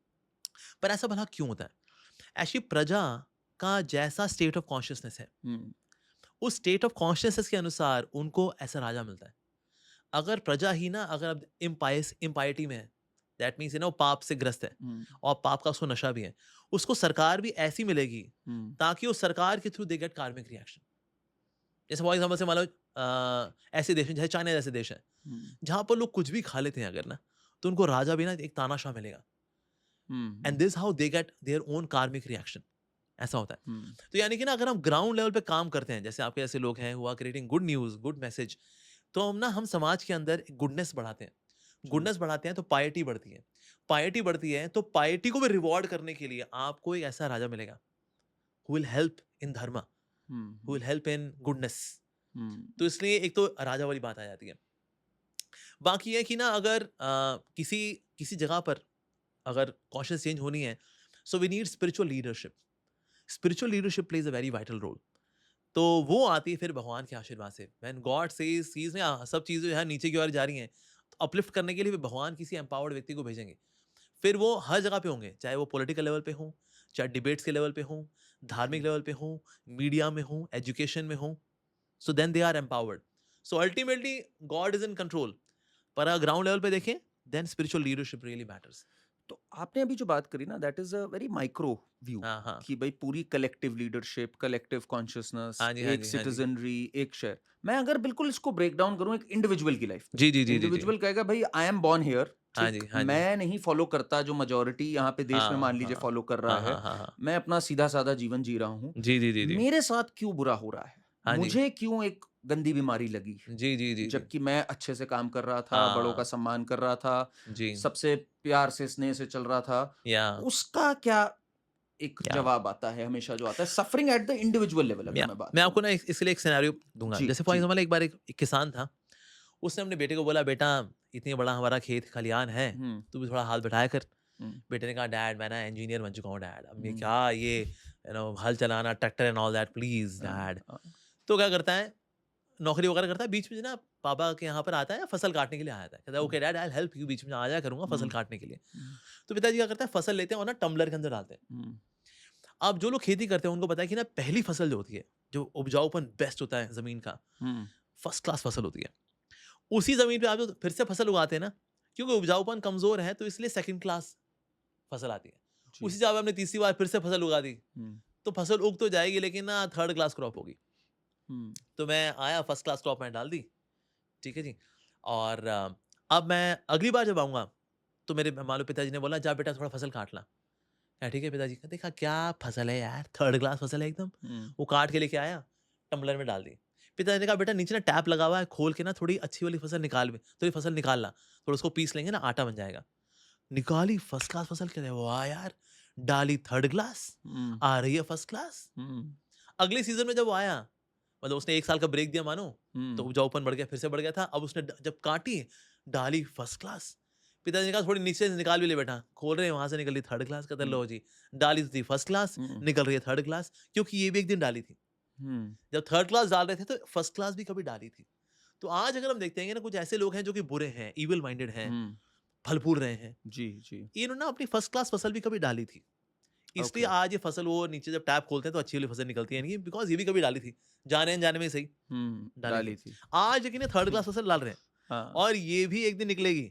पर ऐसा भला क्यों होता है? एक्चुअली प्रजा का जैसा स्टेट ऑफ कॉन्शियसनेस है, हुँ, उस स्टेट ऑफ कॉन्शियसनेस के अनुसार उनको ऐसा राजा मिलता है। अगर प्रजा ही ना अगर अब इम्पायटी में है, दैट मीन्स वो पाप से ग्रस्त है हुँ, और पाप का उसको नशा भी है, उसको सरकार भी ऐसी मिलेगी हुँ, ताकि वो सरकार के थ्रू दे गेट कार्मिक रिएक्शन। जैसे फॉर एग्जाम्पल से मान लो ऐसे देश हैं जैसे चाइना जैसे देश है, हुँ, जहां पर लोग कुछ भी खा लेते हैं अगर ना, तो उनको राजा भी ना एक तानाशाह मिलेगा, and this how they get their own कार्मिक रिएक्शन, ऐसा होता है। हुँ, तो यानी कि ना अगर हम ग्राउंड लेवल पे काम करते हैं, जैसे आपके ऐसे लोग हैं who are creating good news, good message, तो हम समाज के अंदर गुडनेस बढ़ाते हैं। जी। गुडनेस बढ़ाते हैं तो पायटी बढ़ती है, पायटी बढ़ती है तो पायटी को भी रिवॉर्ड करने के लिए आपको एक ऐसा राजा मिलेगा who will help in dharma, hmm, who will hmm, help in goodness. Hmm, तो इसलिए एक तो राजा वाली बात आ जाती है। बाकी है कि ना अगर किसी किसी जगह पर अगर कॉन्शियस चेंज होनी है, so we need spiritual leadership. Spiritual leadership plays a very vital role. तो वो आती है फिर भगवान के आशीर्वाद से। व्हेन गॉड सेज चीज में सब चीजें जो है नीचे की ओर जा रही हैं, तो अपलिफ्ट करने के लिए भी भगवान किसी एम्पावर्ड व्यक्ति को भेजेंगे। फिर वो हर जगह पे होंगे, चाहे वो पॉलिटिकल लेवल पे हों, चाहे डिबेट्स के लेवल पे हों, धार्मिक जी। लेवल पे हों, मीडिया में हों, एजुकेशन में हों। So then they are empowered. So ultimately God is in control. पर अगर ग्राउंड लेवल पे देखें, then spiritual leadership really matters. तो आपने अभी जो बात करी ना, that is a very micro view हाँ हाँ कि भाई पूरी कलेक्टिव लीडरशिप, कलेक्टिव कॉन्शियसनेस, हाँ जी हाँ एक जी हाँ जी सिटीजनरी, एक शहर। मैं अगर बिल्कुल इसको ब्रेक डाउन करूं एक इंडिविजुअल की लाइफ जी जी पे, जी जी जी इंडिविजुअल कहेगा भाई आई एम बॉर्न हियर, हाँ ठीक, जी हाँ जी मैं नहीं फॉलो करता जो मेजोरिटी यहाँ पे देश में मान हाँ लीजिए हाँ फॉलो कर रहा हाँ है, हाँ हाँ हाँ मैं अपना सीधा साधा जीवन जी रहा हूँ, जी जी जी जी मेरे साथ क्यों बुरा हो रहा है, हाँ जी मुझे क्यों एक गंदी बीमारी लगी, जी जी जी जी जबकि मैं अच्छे से काम कर रहा था, बड़ों का हाँ सम्मान कर रहा था, जी सबसे प्यार से स्नेह से चल रहा था, या उसका क्या एक या जवाब आता है हमेशा जो आता है suffering at the individual level अगर या मैं बात मैं करूं। आपको ना इसके लिए एक सिनेरियो दूंगा। जी, जैसे फॉर जी। एग्जांपल एक बार एक किसान था। उसने अपने बेटे को बोला, बेटा इतनी बड़ा हमारा खेत खलियान है, हुँ, तू भी थोड़ा हाथ बैठाया कर। हुँ, बेटे ने कहा, डैड मैं ना इंजीनियर बन चुका हूँ डैड, अब ये हुँ, क्या ये हल चलाना tractor and all that please हाँ, डैड। हाँ, तो क्या करता है, नौकरी वगैरह करता है, बीच में ना पापा के यहाँ पर आता है, फसल काटने के लिए आया था, कहता है hmm, okay dad I help you, बीच में आ जाया करूंगा फसल हुँ, काटने के लिए। हुँ, तो पिताजी क्या करता है, फसल लेते हैं और ना टम्बलर के अंदर डालते हैं। हुँ, अब जो लोग खेती करते हैं उनको पता है कि ना पहली फसल जो होती है, जो उपजाऊपन बेस्ट होता है जमीन का, हुँ, फर्स्ट क्लास फसल होती है। उसी जमीन पे आप जो फिर से फसल उगाते हैं ना, क्योंकि उपजाऊपन कमजोर है तो इसलिए सेकंड क्लास फसल आती है। जी, उसी जगह पे आपने तीसरी बार फिर से फसल उगा दी, हुँ, तो फसल उग तो जाएगी लेकिन ना थर्ड क्लास क्रॉप होगी। हुँ, तो मैं आया, फर्स्ट क्लास क्रॉप मैंने डाल दी, ठीक है जी। और अब मैं अगली बार जब आऊंगा, तो मेरे मान लो पिताजी ने बोला, जा बेटा थोड़ा फसल काट ला। ठीक है पिताजी का, देखा क्या फसल है यार, थर्ड क्लास फसल है एकदम। हुँ, वो काट के लेके आया, टम्बलर में डाल दी। पिताजी ने कहा, बेटा नीचे ना टैप लगा हुआ है, खोल के ना थोड़ी अच्छी वाली फसल निकाल, थोड़ी फसल निकाल ला, थोड़ा उसको पीस लेंगे ना आटा बन जाएगा। निकाली फर्स्ट क्लास फसल, कह रहे वाह यार, डाली थर्ड क्लास, हुँ, आ रही है फर्स्ट क्लास। हुँ, अगले सीजन में जब वो आया, मतलब उसने 1 साल का ब्रेक दिया मानो, तो हुँ, उपजाऊपन बढ़ गया, फिर से बढ़ गया था। अब उसने जब काटी, डाली फर्स्ट क्लास। पिताजी ने कहा, थोड़ी नीचे से निकाल भी ले बेटा, खोल रहे हैं वहां से निकल रही थर्ड क्लास। कहता हुँ, लो जी, डाली तो थी फर्स्ट क्लास, हुँ, निकल रही है थर्ड क्लास, क्योंकि ये भी एक दिन डाली थी। हुँ, जब थर्ड क्लास डाल रहे थे तो फर्स्ट क्लास भी कभी डाली थी। तो आज अगर हम देखते हैं ना, कुछ ऐसे लोग हैं जो कि बुरे हैं, इविल माइंडेड हैं, हुँ, फल फूल रहे हैं, जी, जी, इन्होंने ना अपनी फर्स्ट क्लास फसल भी कभी डाली थी। इसलिए ओके, आज ये फसल, वो नीचे जब टैप खोलते हैं तो अच्छी वाली फसल निकलती है नहीं, बिकॉज ये भी कभी डाली थी, जाने अनजाने में ही सही डाली थी। डाली थी। आज लेकिन ये थर्ड क्लास फसल डाल रहे हैं, हाँ। और ये भी एक दिन निकलेगी,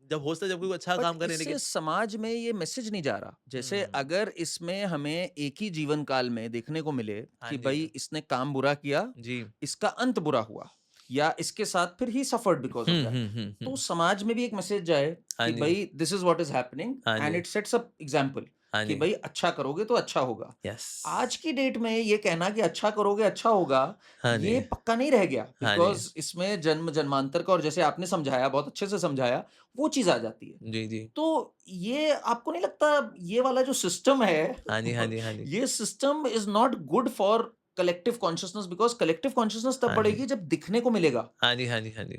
जब हो सकता है जब कोई अच्छा बट काम करे, इससे लेकिन समाज में ये मैसेज नहीं जा रहा, जैसे हम्म, अगर इसमें हमें एक ही जीवन काल में देखने को मिले हाँ कि जी भाई इसने काम बुरा किया, जी इसका अंत बुरा हुआ, या इसके साथ फिर ही सफर्ड बिकॉज ऑफ दैट, तो समाज में भी एक मैसेज जाए हाँ कि जी भाई this is what is happening हाँ एंड जी इट सेट्स अप एग्जांपल हाँ कि जी भाई अच्छा करोगे तो अच्छा होगा। यस आज की डेट में ये कहना कि अच्छा करोगे अच्छा होगा, हाँ जी ये पक्का नहीं रह गया, हाँ जी बिकॉज इसमें जन्म जन्मांतर का, और जैसे आपने समझाया बहुत अच्छे से समझाया, वो चीज आ जाती है। जी जी तो ये आपको नहीं लगता ये वाला जो सिस्टम है हाँ जी हाँ जी हाँ जी ये system is not good for collective consciousness, because collective consciousness तब हाँ जी बढ़ेगी जब दिखने को मिलेगा। हाँ जी हाँ जी हाँ जी।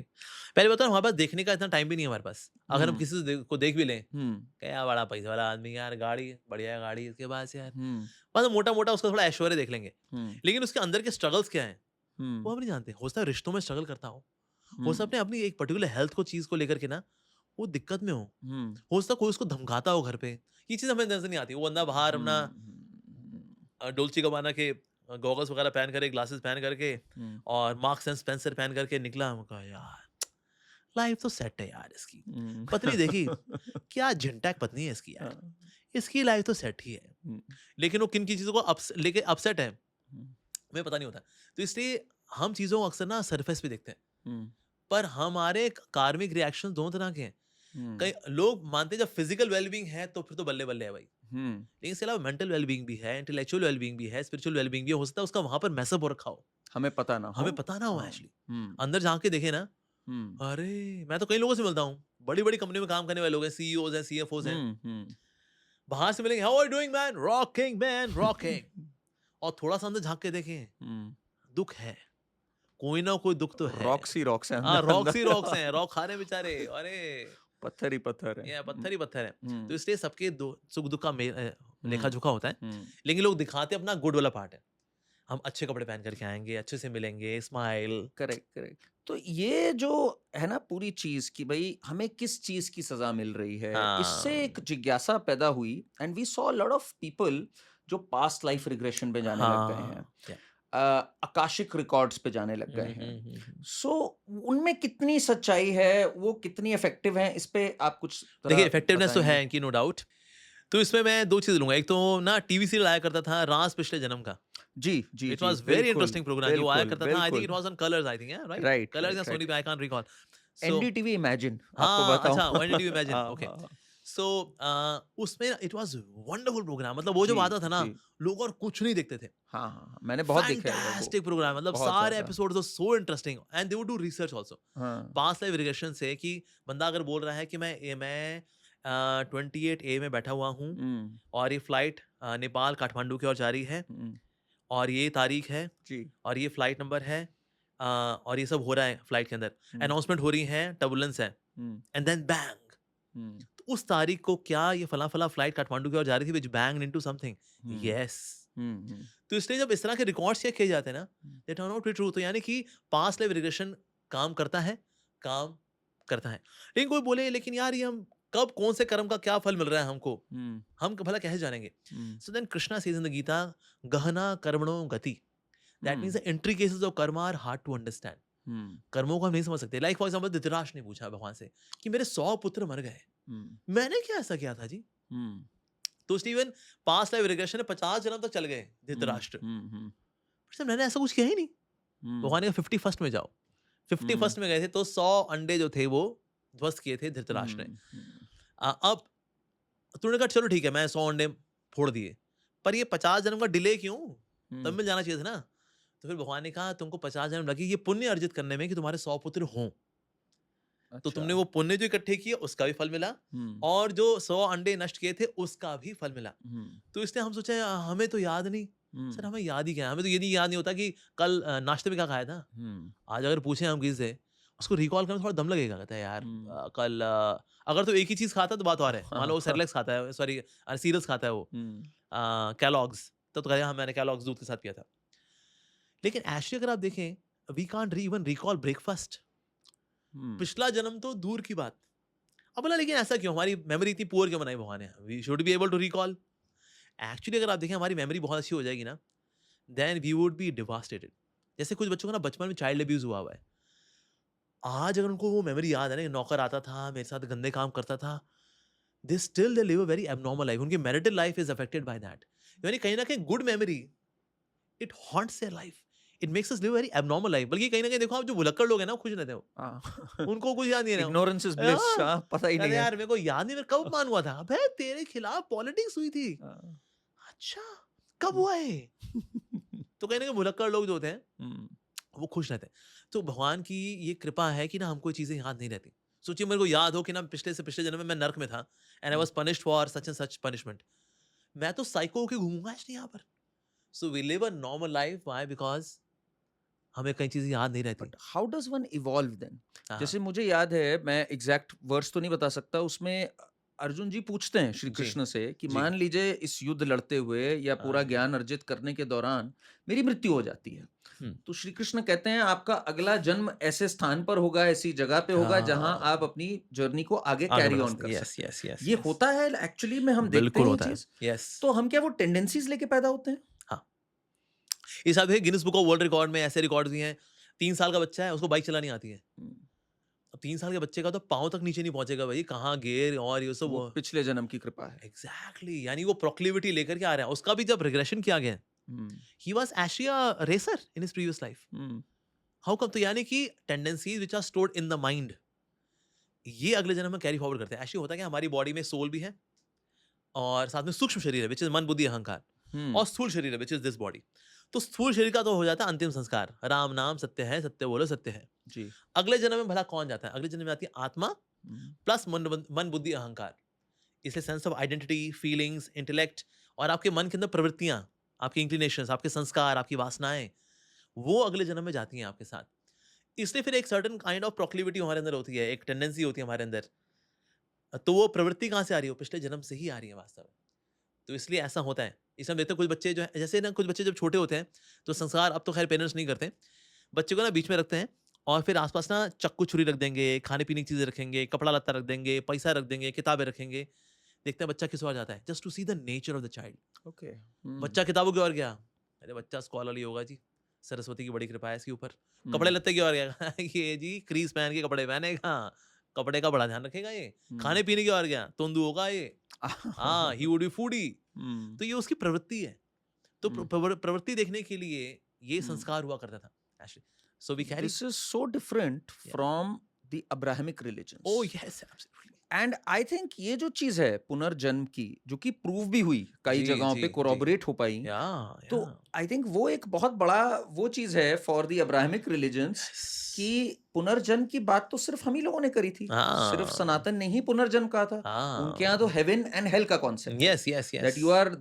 पहले बताओ, हमारे पास देखने का इतना टाइम भी नहीं है हमारे पास। अगर हम हम्म, किसी से को देख भी लें, हम्म, क्या बड़ा पैसा वाला आदमी यार, गाड़ी बढ़िया गाड़ी इसके पास यार, हम्म, बस मोटा मोटा उसका थोड़ा ऐश्वर्य देख लेंगे, हम्म, लेकिन उसके अंदर के स्ट्रगल्स क्या हैं हम्म, वो हम नहीं जानते। हो सकता है रिश्तों में स्ट्रगल करता हो सकता है हम्म, अपनी अपनी एक पर्टिकुलर हेल्थ को चीज को लेकर के ना वो दिक्कत में हम्म, हो सकता है कोई उसको धमकाता हो घर पे। ये चीज हमें नजर नहीं आती। वो बंदा बाहर अपना हम्म, डोल्ची गबाना के गॉगल्स वगैरह पहन करके, ग्लासेस पहन करके, हम्म, और मार्क्स एंड स्पेंसर पहन करके निकला। मैं कहा यार लाइफ तो सेट है यार इसकी। हम्म, पत्नी देखी, क्या झिंटैक पत्नी है इसकी यार, हाँ, इसकी लाइफ तो सेट ही है। हम्म, लेकिन वो किन की चीजों को लेके अपसेट है, हम्म, हमें पता नहीं होता। तो इसलिए हम चीजों को अक्सर ना सरफेस पे देखते हैं, हम्म, पर हमारे कार्मिक रिएक्शन दोनों तरह के हैं। हम्म, कई लोग मानते हैं जब फिजिकल वेलबींग है तो फिर तो बल्ले बल्ले है भाई, हम्म, लेकिन इसके अलावा मेंटल वेलबींग भी है, इंटेलेक्चुअल वेलबींग भी है, स्पिरिचुअल वेलबींग भी है। हो सकता है उसका वहां पर मैसअप हो रखा हो, हमें पता ना हो। हमें पता ना हो हाँ, एक्चुअली। हम्म, अंदर झांक के देखे ना, हम्म, अरे मैं तो कई लोगों से मिलता हूँ, बड़ी बड़ी कंपनी में काम करने वाले लोग हैं, सीईओज हैं, सीएफओज हैं, हम्म, बाहर से मिलेंगे, how are you doing man, rocking man rocking. और थोड़ा सा अंदर झांक के देखें, हम्म, दुख है, कोई ना कोई दुख तो है। रॉक्स ही रॉक्स है हाँ अंदर रॉक्स ही रॉक्स अंदर हैं, रॉक खा रहे हैं बेचारे। अरे पत्थर ही पत्थर है। ये पत्थर ही पत्थर है। तो हुँ, इसलिए सबके सुख दुख का लेखा हुँ, जोखा होता है, हुँ, लेकिन लोग दिखाते अपना गुड वाला पार्ट है। हम अच्छे कपड़े पहन करके आएंगे, अच्छे से मिलेंगे, स्माइल। Correct, correct. तो ये जो है ना पूरी चीज़ कि भई हमें किस चीज़ की सज़ा मिल रही है, इससे हाँ एक जिज्ञासा पैदा हुई and we saw a lot of people जो पास्ट लाइफ रिग्रेशन पे जाने लग गए हैं। हाँ या आकाशिक रिकॉर्ड्स पे जाने लग गए हैं। हम्म। सो उनमें कितनी सच्चाई है, वो कितनी इफेक्टिव हैं, इस पे आप कुछ देखिए जरा इफेक्टिवनेस तो है बताएंगे? इनकी, नो डाउट। तो इसमें मैं दो चीज़ लूँगा। एक तो ना टीवी सीरियल आया करता था राज पिछले जन्म का। जी, जी, इट जी, वाज़ वेरी बिल्कुल, इंटरेस्टिंग प्रोग्राम जो आया बिल्कुल, करता था। आई थिंक बिल्कुल। It was on colours, I think, या राइट? राइट, कलर्स या राइट, सोनी राइट। पे, I can't recall. So NDTV imagine आपको हाँ, बताऊँ। अच्छा व्हेन डिड यू इमेजिन? हाँ, ओके। हाँ। सो उसमें इट वाज़ वंडरफुल प्रोग्राम। मतलब वो जी, जब आता था ना, जी। लोग और कुछ नहीं देखते थे। हाँ, हाँ, हाँ, मैंने बहुत देखा है वो, फैंटास्टिक प्रोग्राम, मतलब बहुत सारे ज़्यादा। Episodes were so interesting and they would do research also. हाँ। पास्ट लाइफ रिग्रेशन से कि बंदा अगर बोल रहा है कि मैं 28 ए में बैठा हुआ हूँ हुँ, और ये फ्लाइट नेपाल काठमांडू की ओर जा रही है हुँ, और ये तारीख है जी, और ये फ्लाइट नंबर है, और ये सब हो रहा है फ्लाइट के अंदर, हुँ, अनाउंसमेंट हो रही है, टर्बुलेंस है, हुँ, एंड देन बैंग। हुँ, तो उस तारीख को क्या ये फला फला फ्लाइट काठमांडू की ओर जा रही थी विच बैंग्ड इनटू समथिंग। हुँ, यस। हुँ, हुँ, तो इसलिए जब इस तरह के रिकॉर्ड्स चेक किए जाते हैं ना, hmm, they turn out to true. तो यानी कि पास्ट लाइफ रिग्रेशन काम करता है, काम करता है। लेकिन कोई बोले लेकिन यार ये हम कब कौन से कर्म का क्या फल मिल रहा है हमको, हुँ, हम भला कैसे जानेंगे? Hmm, so then Krishna says in the Gita, गहना कर्मणो गति। That means hmm, the intricacies of karma are hard to understand. Hmm, कर्मों को हम नहीं समझ सकते। लाइक फॉर एग्जाम्पल धृतराष्ट्र ने पूछा भगवान से कि मेरे 100 पुत्र मर गए, हुँ, मैंने क्या ऐसा किया था जी? हुँ, तो स्टीवन पास्ट लाइफ रिग्रेशन में 50 जन्म तक चल गए हुँ, धृतराष्ट्र, हुँ, हुँ, पर सर मैंने ऐसा कुछ किया ही नहीं। हुँ, भगवान ने कहा 51st में जाओ। 51st में गए थे तो 100 अंडे जो थे वो ध्वस्त किए थे धृतराष्ट्र ने। हुँ, हुँ, अब तूने कहा चलो ठीक है मैं 100 अंडे फोड़ दिए, पर ये 50 जन्म का डिले क्यों? तब हुँ, मिल जाना चाहिए था ना। तो फिर भगवान ने कहा तुमको 50 जन्म लगे ये पुण्य अर्जित करने में कि तुम्हारे 100 पुत्र हों। तो अच्छा, तुमने वो पुण्य जो इकट्ठे किए उसका भी फल मिला, हुँ, और जो 100 अंडे नष्ट किए थे उसका भी फल मिला। हुँ, तो इसलिए हम सोचे हमें तो याद नहीं। सर हुँ, हमें याद ही क्या है? हमें तो ये नहीं याद नहीं होता कि कल नाश्ते में क्या खाया था। हुँ, आज अगर पूछे हम किसी से, उसको रिकॉल करने में थोड़ा दम लगेगा। कहता है यार हुँ, कल अगर तो एक ही चीज़ खाता तो बात और है। मान लो वो हाँ, सेरेलैक्स खाता है, सॉरी सीरियल्स खाता है वो, हुँ, केलॉग्स, तो कहेगा हाँ मैंने केलॉग्स दूध के साथ पिया था। लेकिन एक्चुअली अगर आप देखें we can't even recall breakfast. Hmm, पिछला जन्म तो दूर की बात। अब बोला लेकिन ऐसा क्यों? हमारी मेमोरी इतनी पुअर क्यों बनाई भगवान ने? We should be able to recall. Actually अगर आप देखें हमारी मेमोरी बहुत अच्छी हो जाएगी ना, then we would be devastated. जैसे कुछ बच्चों को ना बचपन में चाइल्ड अब्यूज हुआ हुआ है। आज अगर उनको वो मेमोरी याद है ना, नौकर आता था मेरे साथ गंदे काम करता था, they still they live a very abnormal life. उनकी marital life is affected by that. यानी कहीं ना कहीं good memory it haunts their life, it makes us live very abnormal life. बल्कि कहीं ना कहीं देखो आप जो भुलक्कड़ लोग हैं ना वो खुश रहते हो, हाँ। उनको कुछ याद नहीं है इग्नोरेंस इज़ ना। ब्लिस, हाँ, हाँ, पता ही नहीं कहते है। यार मेरे को याद नहीं, मेरे कब मान हुआ था। अबे तेरे खिलाफ पॉलिटिक्स हुई थी। हाँ। अच्छा, कब हुआ है? तो कहीं ना कहीं भुलक्कड़ लोग जो होते हैं हुँ, वो खुश रहते हैं। तो भगवान की ये कृपा है कि ना हमको ये चीज़ें याद नहीं रहती। सोचिए मेरे को याद हो कि ना पिछले से पिछले जन्म में मैं नर्क में था and I hmm, was punished for such and such punishment. मैं तो साइको होके घूमूँगा इसलिए यहाँ पर। So we live a normal life, why? Because हमें कई चीज़ें याद नहीं रहती। But how does one evolve then? हाँ, जैसे मुझे याद है, मैं एग्ज़ैक्ट वर्ड्स तो नहीं बता सकता, उसमें अर्जुन जी पूछते हैं श्री जी, कृष्ण से कि जी। मान लीजिए इस युद्ध लड़ते हुए या पूरा हाँ, ज्ञान अर्जित करने के दौरान मेरी मृत्यु हो जाती है। हुँ। तो श्री कृष्ण कहते हैं आपका अगला जन्म ऐसे स्थान पर होगा, ऐसी जगह पे होगा जहाँ आप हाँ, अपनी जर्नी को आगे आगे कैरी बढ़ा ऑन सकते कर हैं। यस, सकते हैं। यस, यस, ये यस। होता है एक्चुअली में, हम देखते बिल्कुल हैं ये होता है। चीज़? यस। तो हम क्या वो टेंडेंसीज़ लेके पैदा होते हैं? हाँ। इस आप देखिए Guinness book of world record में ऐसे रिकॉर्ड्स भी हैं, 3 साल का बच्चा है उसको बाइक चलानी आती है। हुँ, अब 3 साल के बच्चे का तो पाँव तक नीचे नहीं पहुँचेगा भाई, कहाँ गियर और ये सब वो वो। पिछले जन्म की कृपा है। एग्ज़ैक्टली, यानी वो प्रोक्लिविटी लेकर के आ रहा है। उसका भी जब रिग्रेशन किया गया, hmm, he was actually a racer in his previous life. Hmm, how come? तो यानी कि tendencies which are stored in the mind, ये अगले जन्म में कैरी फॉरवर्ड करते हैं। एक्चुअली होता क्या है, हमारी बॉडी में सोल भी है और साथ में सूक्ष्म शरीर है व्हिच इज़ मन, बुद्धि, अहंकार, हुँ, और स्थूल शरीर है व्हिच इज़ दिस बॉडी। तो स्थूल शरीर का तो हो जाता है अंतिम संस्कार, राम नाम सत्य है, सत्य बोलो सत्य है। जी। अगले जन्म में भला कौन जाता है? अगले जन्म में आती है आत्मा हुँ, प्लस मन, बुद्धि, अहंकार। इसलिए sense of identity, feelings, intellect और आपके मन के अंदर प्रवृत्तियाँ, आपके इंक्लिनेशंस, आपके संस्कार, आपकी वासनाएँ, वो अगले जन्म में जाती हैं आपके साथ। इसलिए फिर एक सर्टेन काइंड ऑफ प्रोक्लिविटी हमारे अंदर होती है, एक टेंडेंसी होती है हमारे अंदर। तो वो प्रवृत्ति कहाँ से आ रही है? वो पिछले जन्म से ही आ रही है वास्तव में। तो इसलिए ऐसा होता है। इसलिए हम देखते हैं कुछ बच्चे जो हैं, जैसे ना कुछ बच्चे जब छोटे होते हैं, तो संस्कार अब तो खैर पेरेंट्स नहीं करते। बच्चे को ना बीच में रखते हैं और फिर आस-पास ना चाकू-छुरी रख देंगे, खाने-पीने की चीज़ें रखेंगे, कपड़ा-लत्ता रख देंगे, पैसा रख देंगे, किताबें रखेंगे। देखते हैं बच्चा किस ओर जाता है, just to see the nature of the child. Okay. Hmm, बच्चा किताबों की ओर गया, अरे बच्चा स्कॉलरली होगा जी। सरस्वती की बड़ी कृपा है इसके ऊपर। कपड़े लत्ते की और क्या ये जी क्रीज पहन के कपड़े पहनेगा, कपड़े का बड़ा ध्यान रखेगा ये। खाने पीने की और क्या तोंदू होगा ये, हाँ ही वुड बी फूडी। तो ये उसकी प्रवृत्ति है। तो प्रवृत्ति देखने के लिए ये संस्कार हुआ करता था actually. So we carry This is so different from the Abrahamic religions. Oh yes absolutely. And I think ये जो चीज है पुनर्जन्म की, जो कि प्रूव भी हुई कई जी, जगहों जी, पे, जी। कोरोबोरेट हो पाई, या तो आई थिंक वो एक बहुत बड़ा वो चीज है फॉर द अब्राहमिक रिलीजन्स कि पुनर्जन्म की बात तो सिर्फ हम ही लोगों ने करी थी, सिर्फ हाँ सनातन ने ही पुनर्जन्म कहा था। उनके यहाँ तो हेवन एंड हेल का कॉन्सेप्ट है, yes yes that yes you are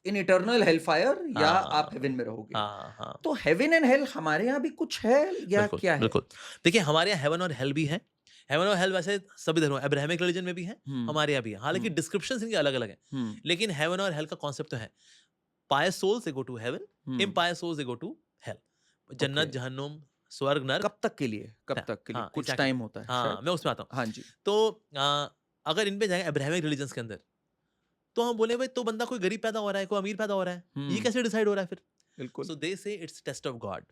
in eternal hell fire या आप हाँ हेवन में रहोगे। हाँ हाँ तो हेवन एंड हेल हमारे यहाँ भी कुछ है या बिल्कुल क्या है? बिल्कुल। देखिए हमारे यहाँ हेवन और हेल भी है। हेवन और हेल वैसे सभी धर्मों अब्राहमिक रिलीजन में भी है, हमारे यहाँ भी है। हालांकि डिस्क्रिप्शन इनके अलग अलग है, लेकिन हेवन और हेल का कॉन्सेप्ट तो है। Pious souls they go to heaven, impious souls they go to hell. जन्नत Okay. जहन्नुम स्वर्ग नर्क। कब तक के लिए, कब तक के लिए? हाँ कुछ exactly। टाइम होता है हाँ शायद? मैं उसमें आता हूँ। हाँ जी। तो अगर इन पे जाएंगे अब्राहमिक रिलीजन्स के अंदर, तो हम बोले भाई तो बंदा कोई गरीब पैदा हो रहा है, कोई अमीर पैदा हो रहा है, ये कैसे डिसाइड हो रहा है फिर? बिल्कुल। सो दे से इट्स टेस्ट ऑफ गॉड।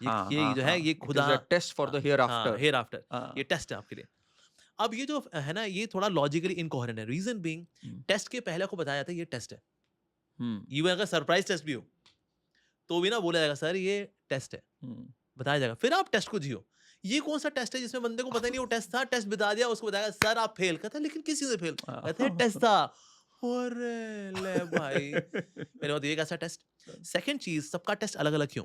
हाँ, ये हाँ, जो है हाँ, ये it is खुदा a test for the hereafter. Hereafter, हाँ। ये टेस्ट है आपके लिए। अब ये जो है ना ये थोड़ा लॉजिकली इनकोहेरेंट है। रीजन बीइंग टेस्ट के पहले को बताया जाता है ये टेस्ट है। इवन अगर सरप्राइज टेस्ट भी हो तो भी ना बोला जाएगा सर ये टेस्ट है, बताया जाएगा। फिर आप टेस्ट को जियो। ये कौन सा टेस्ट है जिसमें बंदे को पता ही नहीं वो टेस्ट था, टेस्ट बता दिया, उसको बताया सर आप फेल। कहता है लेकिन किसी से फेल? कहते हैं टेस्ट था। अरे ले भाई मेरे बात ये कैसा टेस्ट? सेकंड चीज सबका टेस्ट अलग अलग क्यों?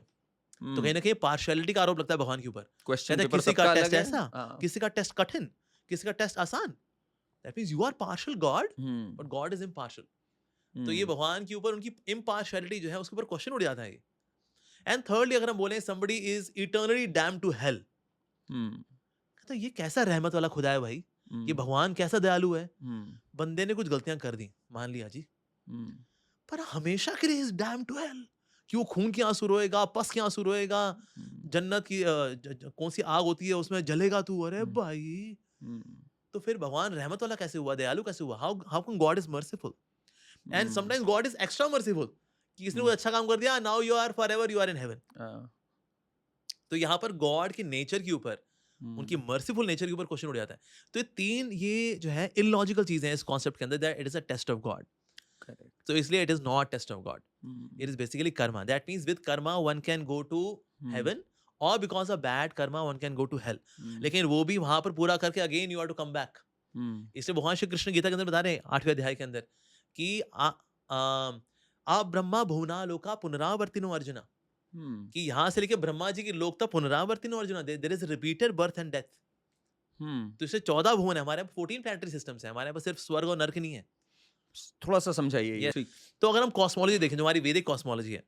तो कहीं ना कहीं पार्शियलिटी का आरोप लगता है भगवान के ऊपर। क्वेश्चन कहते हैं पेपर किसी सबका का अलग टेस्ट है। ऐसा, हाँ। किसी का टेस्ट कठिन, किसी का टेस्ट आसान। That means you are partial God but God is impartial. तो ये भगवान के ऊपर उनकी इम्पार्शियलिटी जो है उसके ऊपर क्वेश्चन उठ जाता है। एंड थर्डली अगर हम बोले somebody is eternally damned to hell, तो ये कैसा रहमत वाला खुदा है भाई? ये भगवान कैसा दयालु है? बंदे ने कुछ गलतियां कर दी मान लिया जी, पर हमेशा के लिए इज डैम्ड टू हेल कि वो खून के आंसू रोएगा, पस के आंसू रोएगा, जन्नत की कौन सी आग होती है उसमें जलेगा तू। अरे भाई तो फिर भगवान रहमत वाला कैसे हुआ, दयालु कैसे हुआ? How come God is merciful? And sometimes God is extra merciful कि इसने कुछ अच्छा काम कर दिया, now you are forever you are in heaven. तो यहाँ पर गॉड के नेचर के ऊपर, उनकी मर्सीफुल नेचर के ऊपर क्वेश्चन उठ जाता है। तो ये तीन ये जो है इलॉजिकल चीजें हैं इस कॉन्सेप्ट के अंदर, that it is a test of God. तो इसलिए it is not test of God, it is basically karma. That means with karma one can go to heaven और because of bad karma one can go to hell. लेकिन वो भी वहां पर पूरा करके again you are to come back. इसलिए भगवान श्री कृष्ण गीता के अंदर बता रहे हैं 8वें अध्याय के अंदर कि आ ब्रह्मा भुवना लोका पुनरावर्तिनो अर्जुना, कि यहाँ से लेके ब्रह्मा जी की लोक तक पुनरावर्तिनो Arjuna, there is repeated birth and death. तो इससे 14 भुवन है हमारे यहाँ, 14 प्लैनेटरी सिस्टम्स है हमारे यहाँ, सिर्फ स्वर्ग और नरक नहीं है। थोड़ा सा समझाइए। Yes. तो अगर हम कॉस्मोलॉजी देखें जो हमारी वैदिक कॉस्मोलॉजी है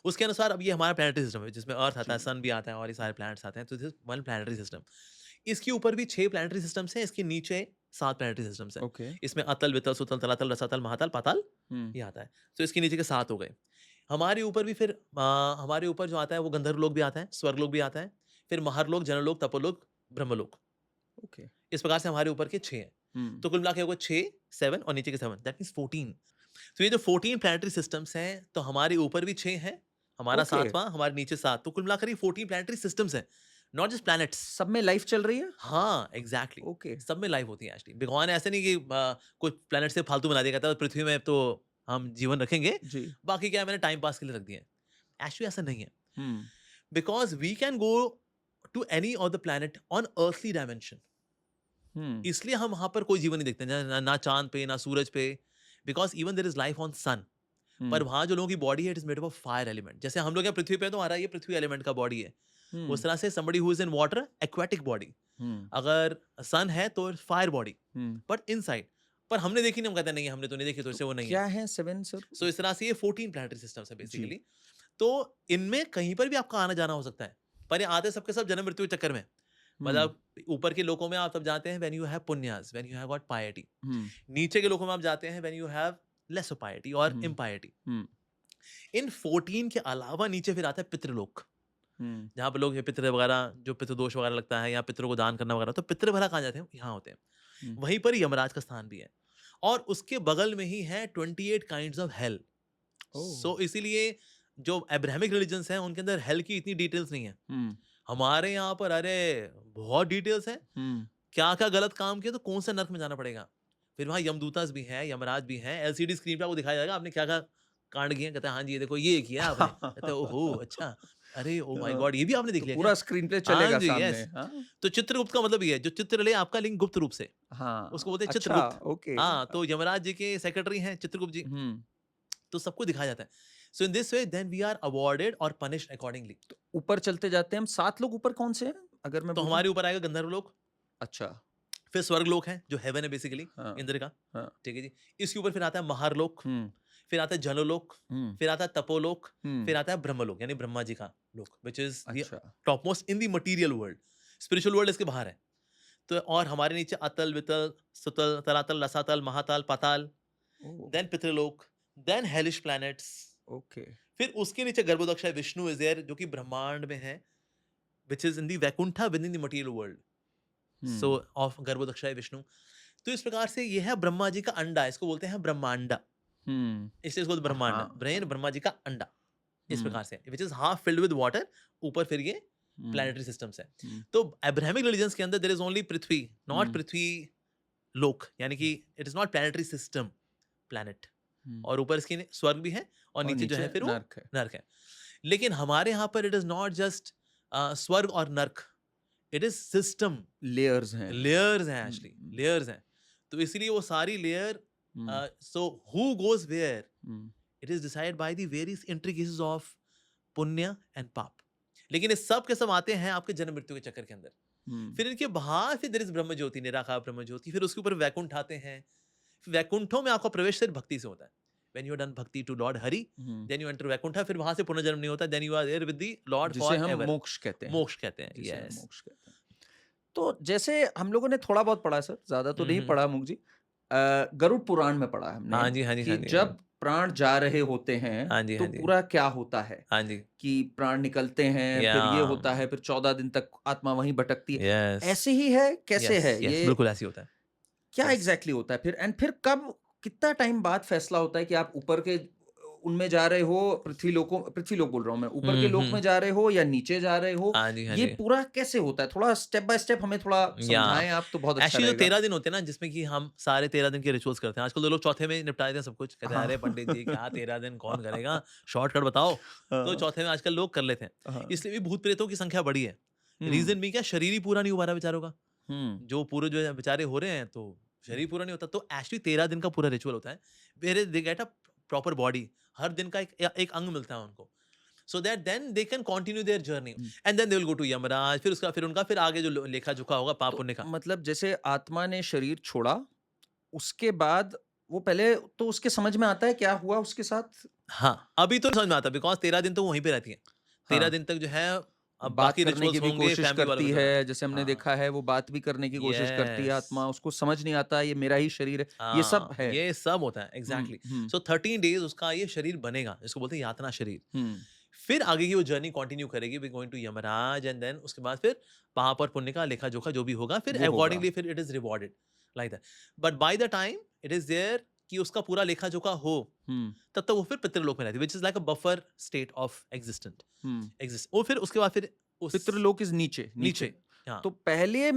उसके अनुसार अब ये हमारा प्लैनेटरी सिस्टम है जिसमें अर्थ आता है, सन भी आता है और ये सारे प्लैनेट्स आते हैं। तो दिस वन प्लैनेटरी सिस्टम। इसके ऊपर भी 6 प्लैनेटरी सिस्टम्स हैं, इसके नीचे 7 प्लैनेटरी सिस्टम्स हैं। Okay. इसमें अतल वितल सुतल तलातल रसातल महातल पाताल ये आता है। तो इसके नीचे के 7 हो गए। हमारे ऊपर भी फिर हमारे ऊपर जो आता है वो गंधर्व लोक भी आता है, स्वर्ग लोक भी आता है, फिर महरलोक, जनलोक, तपोलोक, ब्रह्मलोक। Okay. इस प्रकार से हमारे ऊपर के 6 हैं। तो कुल मिला के होगा 6, 7 और नीचे के 7, दैट मींस 14। तो ये जो 14 प्लैनेटरी सिस्टम्स हैं तो हमारे ऊपर भी 6 हैं, हमारा Okay. 7वां, हमारे नीचे 7। तो कुल मिलाकर ये 14 प्लैनेटरी सिस्टम्स हैं, नॉट जस्ट प्लैनेट्स। सब में लाइफ चल रही है? हाँ एग्जैक्टली Okay. सब में लाइफ होती है एक्चुअली। भगवान ऐसे नहीं कि कुछ प्लैनेट से फालतू बना दिया कहता है पृथ्वी में तो हम जीवन रखेंगे, जी। बाकी क्या है मैंने टाइम पास के लिए रख दिया है। एक्चुअली ऐसा नहीं है, because we can go to any of the planet on earthly dimension. इसलिए हम वहां पर कोई जीवन नहीं देखते, ना चांद पे ना सूरज पे, because even there is life on sun. पर वहां जो लोगों की बॉडी है it is made of fire element. जैसे हम लोग यहाँ पृथ्वी पे तो हमारा ये पृथ्वी एलिमेंट का बॉडी है, उस तरह से somebody who is in water aquatic body, अगर सन है तो फायर बॉडी, बट इनसाइड। पर हमने देखी नहीं, हम कहते हैं नहीं हमने तो नहीं देखी, तो इससे वो नहीं क्या है। है 7 सर? सो इस तरह से ये 14 प्लैनेटरी सिस्टम्स है बेसिकली। तो इनमें कहीं पर भी आपका आना जाना हो सकता है, पर ये आते सबके सब जन्म मृत्यु के चक्कर में। मतलब ऊपर के लोकों में आप तब जाते हैं when you have punyas, when you have got piety. नीचे के लोकों में आप जाते हैं when you have less piety और इम्पायटी। इन 14 के अलावा नीचे फिर आता है पितृलोक, जहाँ पे लोग पितृ वगैरह जो पितृदोष वगैरह लगता है या पितरों को दान करना वगैरह, तो पितृ भला कहाँ जाते हैं? यहाँ होते हैं। वहीं पर यमराज का स्थान भी है और उसके बगल में ही है 28 काइंड्स ऑफ हेल। सो इसीलिए जो अब्राहमिक रिलीजन्स हैं उनके अंदर हेल की इतनी डिटेल्स नहीं है। हमारे यहाँ पर अरे बहुत डिटेल्स हैं, क्या क्या गलत काम किया तो कौन सा नर्क में जाना पड़ेगा। फिर वहाँ यमदूतास भी हैं, यमराज भी हैं, एलसीडी स्क्रीन पे आपको दिखाया जाएगा आपने क्या क्या कांड किए। कहते हैं हाँ जी ये देखो ये किया आपने। कहते हैं ओहो अच्छा, अरे ओ माय गॉड ये भी आपने देख तो लिया पूरा क्या? स्क्रीन पे हाँ चलेगा जी, सामने। यस। हाँ, तो चित्रगुप्त का मतलब ये है, जो चित्र ले आपका लिंक गुप्त रूप से, हाँ, उसको बोलते हैं अच्छा, चित्रगुप्त। ओके। हाँ, तो यमराज जी के सेक्रेटरी हैं चित्रगुप्त जी, हम्म तो सबको दिखाया जाता है। So in this way then we are awarded और पनिश्ड अकॉर्डिंगली। ऊपर चलते जाते हैं हम। 7 लोग ऊपर कौन से हैं अगर मैं तो पूछूं? हमारे ऊपर आएगा गंधर्व लोक, अच्छा। फिर स्वर्ग लोक है जो हेवन है बेसिकली, हाँ, इंद्र का, हाँ। ठीक है जी। इसके ऊपर फिर आता है महारलोक, हम्म फिर आता है जनलोक, हम्म फिर आता है तपोलोक, हम्म फिर आता है ब्रह्मलोक यानी ब्रह्मा जी का लोक, विच इज द अच्छा। Top most in the material world. Spiritual world इसके बाहर है। तो और हमारे नीचे अतल, वितल, Sutala, Talatala, Rasatala, Mahatala, Patala, oh, then Pitriloka, then hellish planets. Okay. फिर उसके नीचे गर्भोदक्ष है, विष्णु इज देयर जो कि ब्रह्मांड में है, which is in the Vaikuntha within the material world. So hmm of Garbhodaksha है विष्णु। तो इस प्रकार से ये है ब्रह्मा जी का अंडा, इसको बोलते हैं ब्रह्मांडा, इसलिए इसको बोलते हैं ब्रह्मांड, हाँ, ब्रेन ब्रह्मा जी का अंडा। इस हम्म प्रकार से which is half filled with water, ऊपर फिर ये हम्म प्लैनेटरी सिस्टम्स है। हम्म तो अब्राहमिक रिलीजन्स के अंदर there is only Prithvi, not hmm, Prithvi lok, यानी कि it is not planetary system, planet. Hmm. और ऊपर इसकी स्वर्ग भी है और और नीचे जो है नीचे फिर वो नर्क है। नर्क है। लेकिन हमारे यहाँ पर इट इज नॉट जस्ट स्वर्ग और नर्क, इट इज सिस्टम, लेयर्स हैं। लेयर्स हैं, एक्चुअली हम्म लेयर्स हैं। तो इसलिए वो सारी layer, hmm so who goes where, hmm it is decided by the various intricacies of पुण्य एंड पाप। लेकिन ये सब के सब आते हैं आपके जन्म मृत्यु के चक्कर के अंदर। हम्म फिर इनके बाहर फिर देयर इज ब्रह्म ज्योति, निराकार ब्रह्म ज्योति, फिर उसके ऊपर वैकुंठ आते हैं। फिर वैकुंठों में आपका प्रवेश सिर्फ भक्ति से होता है। व्हेन यू आर डन भक्ति to lord Hari, hmm. Then you enter Vaikuntha, फिर वहां से पुनर्जन्म नहीं होता, then you are there with the lord जिसे फॉर हम एवर। मोक्ष कहते हैं। मोक्ष कहते हैं, जिसे हम यस। मोक्ष कहते हैं। तो जैसे हम लोगों ने थोड़ा बहुत पढ़ा सर, ज्यादा तो नहीं पढ़ा मुख जी। गरुड़ पुराण में पढ़ा है हमने हाँ जी, हाँ जी, कि हाँ जी, हाँ जब जी। प्राण जा रहे होते हैं हाँ जी, तो हाँ जी। पूरा क्या होता है हाँ जी, कि प्राण निकलते हैं, या फिर ये होता है, फिर 14 दिन तक आत्मा वहीं भटकती है। यस, ऐसे ही है, कैसे यस, है यस, ये? बिल्कुल ऐसे ही होता है। क्या यस। एग्जैक्टली होता है फिर? एंड फिर कब, कितना टाइम बाद फैसला होता है कि आप ऊपर के उनमें जा रहे हो, पृथ्वी लोक बोल रहा हूँ मैं, ऊपर के लोक में जा रहे हो या नीचे जा रहे हो? हाँ जी, हाँ ये जी। पूरा कैसे होता है? थोड़ा स्टेप बाय स्टेप हमें थोड़ा या समझाएं आप तो बहुत अच्छा एक्चुअली जो रहेगा। 13 दिन होते हैं ना, जिसमें कि हम सारे 13 दिन के रिचुअल्स करते हैं। आजकल तो लोग चौथे में निपटा देते हैं सब कुछ, कहते हैं हाँ। अरे पंडित जी क्या 13 दिन कौन करेगा, शॉर्टकट बताओ। तो हाँ, चौथे में आजकल लोग कर लेते हैं, हाँ, इसलिए भी भूत प्रेतों की संख्या बढ़ी है। हम्म, रीजन भी क्या, शरीर ही पूरा नहीं हो पा रहा बेचारों का, हम्म, जो पूरे जो है बेचारे हो रहे हैं तो शरीर पूरा नहीं होता। तो एक्चुअली 13 दिन का पूरा रिचुअल होता है, where they get a proper body, हर दिन का एक अंग मिलता है उनको, so that then they can continue their journey hmm. and then they will go to Yamraj. फिर उसका फिर उनका फिर आगे जो लेखा जोखा होगा पाप तो पुण्य का। मतलब जैसे आत्मा ने शरीर छोड़ा, उसके बाद वो पहले तो उसके समझ में आता है क्या हुआ उसके साथ? हाँ, अभी तो नहीं समझ में आता बिकॉज 13 दिन तो वो वहीं पे रहती है। 13 हाँ, दिन तक जो है अब बात बाकी करने की रिचुअल्स भी होंगे कोशिश फैमिली वालों करती के दौरान। है, जैसे हमने देखा है, वो बात भी करने की कोशिश करती है यस, आत्मा, उसको समझ नहीं आता ये मेरा ही शरीर है, ये सब हाँ, है। ये सब होता है एग्जैक्टली। सो 13 डेज उसका ये शरीर बनेगा, इसको बोलते हैं यातना शरीर। हम्म, फिर आगे की वो जर्नी कंटिन्यू करेगी, we going to Yamraj and then उसके बाद फिर पाप और पुण्य का लेखा जोखा जो भी होगा, फिर वो होगा। अकॉर्डिंगली फिर it is rewarded like that. But by the time it is there कि उसका पूरा लेखा जोखा हो, हम्म, तब तक वो फिर पितृलोक में रहती है, which is like a buffer state of existent hmm. Exist. वो फिर उसके बाद फिर उस पितृलोक इज नीचे, नीचे, हाँ, तो पहले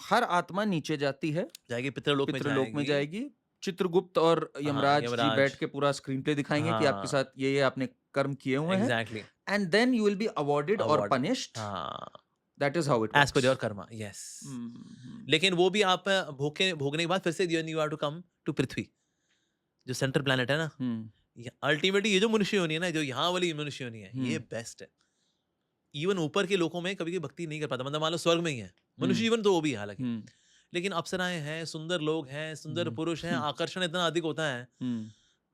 हर आत्मा नीचे जाती है, जाएगी पितृलोक में पितृलोक में जाएगी। जाएगी। चित्रगुप्त और हाँ, यमराज जी यमराज, बैठ के पूरा स्क्रीन प्ले दिखाएंगे कि आपके हाँ, साथ ये आपने कर्म किए हुए हैं, exactly, and then you will be awarded और अवार्ड, पनिश्ड। हाँ, that is how it as per your works. Karma, yes. लेकिन वो भी आप भोगने के बाद फिर से you are to come to Prithvi, जो सेंट्रल प्लैनेट है ना। अल्टीमेटली ये जो मनुष्य योनि है ना, जो यहाँ वाली मनुष्य योनि है, ये बेस्ट है। इवन ऊपर के लोगों में कभी कभी भक्ति नहीं कर पाता, मतलब मान लो स्वर्ग में ही है मनुष्य जीवन, तो वो भी है हालांकि, लेकिन अप्सराएं हैं, सुंदर लोग हैं, सुंदर पुरुष हैं, आकर्षण इतना अधिक होता है,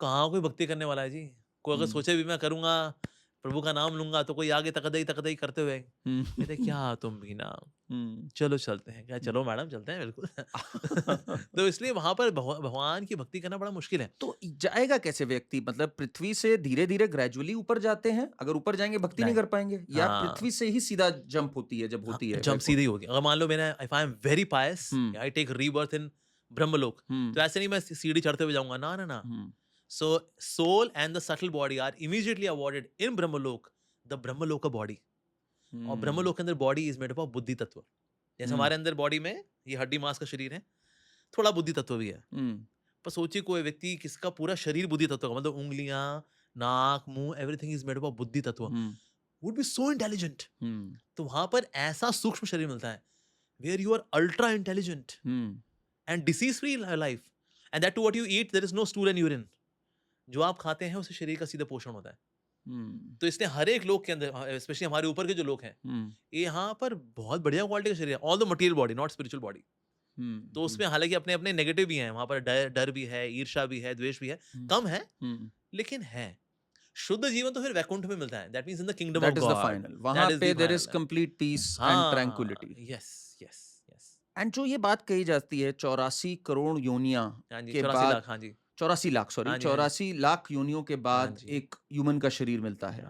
कहाँ कोई भक्ति करने वाला है जी। कोई अगर सोचे भी मैं करूंगा, प्रभु का नाम लूंगा, तो कोई आगे तकदई करते हुए कहते क्या तुम भी ना, चलो चलते हैं, क्या चलो मैडम चलते हैं, बिल्कुल। तो इसलिए वहां पर भगवान की भक्ति करना बड़ा मुश्किल है। तो जाएगा कैसे व्यक्ति? मतलब पृथ्वी से धीरे धीरे ग्रेजुअली ऊपर जाते हैं, अगर ऊपर जाएंगे भक्ति नहीं कर पाएंगे, या हाँ, पृथ्वी से ही सीधा जंप होती है जब होती है? जंप सीधी होगी। अगर मान लो मैंने if I am very pious, I take rebirth in Brahmaloka, तो ऐसे नहीं मैं सीढ़ी चढ़ते हुए जाऊंगा, ना ना ना, So soul and the subtle body are immediately awarded in Brahmalok, the Brahmaloka body. और ब्रह्मलोक के अंदर body is made up of बुद्धि तत्व. जैसे हमारे अंदर बॉडी में ये हड्डी मांस का शरीर है, थोड़ा बुद्धि तत्व भी है. पर सोचिए कोई व्यक्ति किसका पूरा शरीर बुद्धि तत्व का, मतलब उंगलियां, नाक, मुंह, everything is made up of बुद्धि तत्व, वुड बी सो इंटेलिजेंट. तो वहां पर ऐसा सूक्ष्म शरीर मिलता है where you are ultra intelligent and disease free life. And that too what you eat there is no stool and urine. जो आप खाते हैं उससे शरीर का सीधा पोषण होता है. तो इसलिए हर एक लोग के अंदर, स्पेशली हमारे ऊपर के जो लोग हैं, ये यहाँ पर बहुत बढ़िया क्वालिटी का शरीर है. All the material body, not spiritual body. तो उसमें हालांकि अपने अपने नेगेटिव भी हैं, वहां पर डर भी है, ईर्ष्या भी है, द्वेष भी है, कम है लेकिन है. शुद्ध जीवन तो फिर वैकुंठ में मिलता है. That means in the kingdom of God. That is the final. वहां पे there is complete peace and tranquillity. Yes yes yes. And जो ये बात कही जाती है 84 करोड़ योनियां के 84 बाद, लाख. हाँ जी, 84 लाख, सॉरी, हाँ जी, 84 लाख योनियों के बाद हाँ जी. एक ह्यूमन का शरीर मिलता है.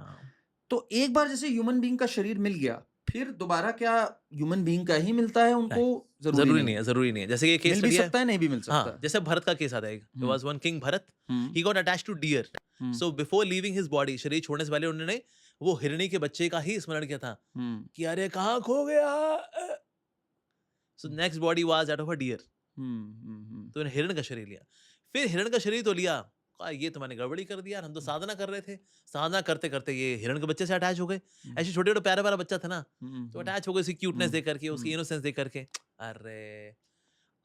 तो एक बार जैसे ह्यूमन बीइंग का शरीर मिल गया, फिर दोबारा क्या ह्यूमन बीइंग का ही मिलता है उनको? जरूरी नहीं है, जरूरी नहीं है. जैसे ये केस मिल भी सकता है, नहीं भी मिल सकता. हाँ, जैसे भरत का केस आता है. There was one king Bharat, he got attached to deer. So before leaving his body, शरीर छोड़ने से पहले उन्होंने वो हिरणी के बच्चे का ही स्मरण किया था कि अरे कहाँ खो गया. So next body was that of a deer. तो उन्होंने हिरण का शरीर लिया. फिर हिरण का शरीर तो लिया, कहा ये तो मैंने गड़बड़ी कर दिया, हम तो साधना कर रहे थे, साधना करते करते ये हिरण के बच्चे से अटैच हो गए. ऐसे छोटे छोटे प्यारा प्यारा बच्चा था ना, तो अटैच हो गए उसकी क्यूटनेस देख करके, उसकी इनोसेंस देख करके. अरे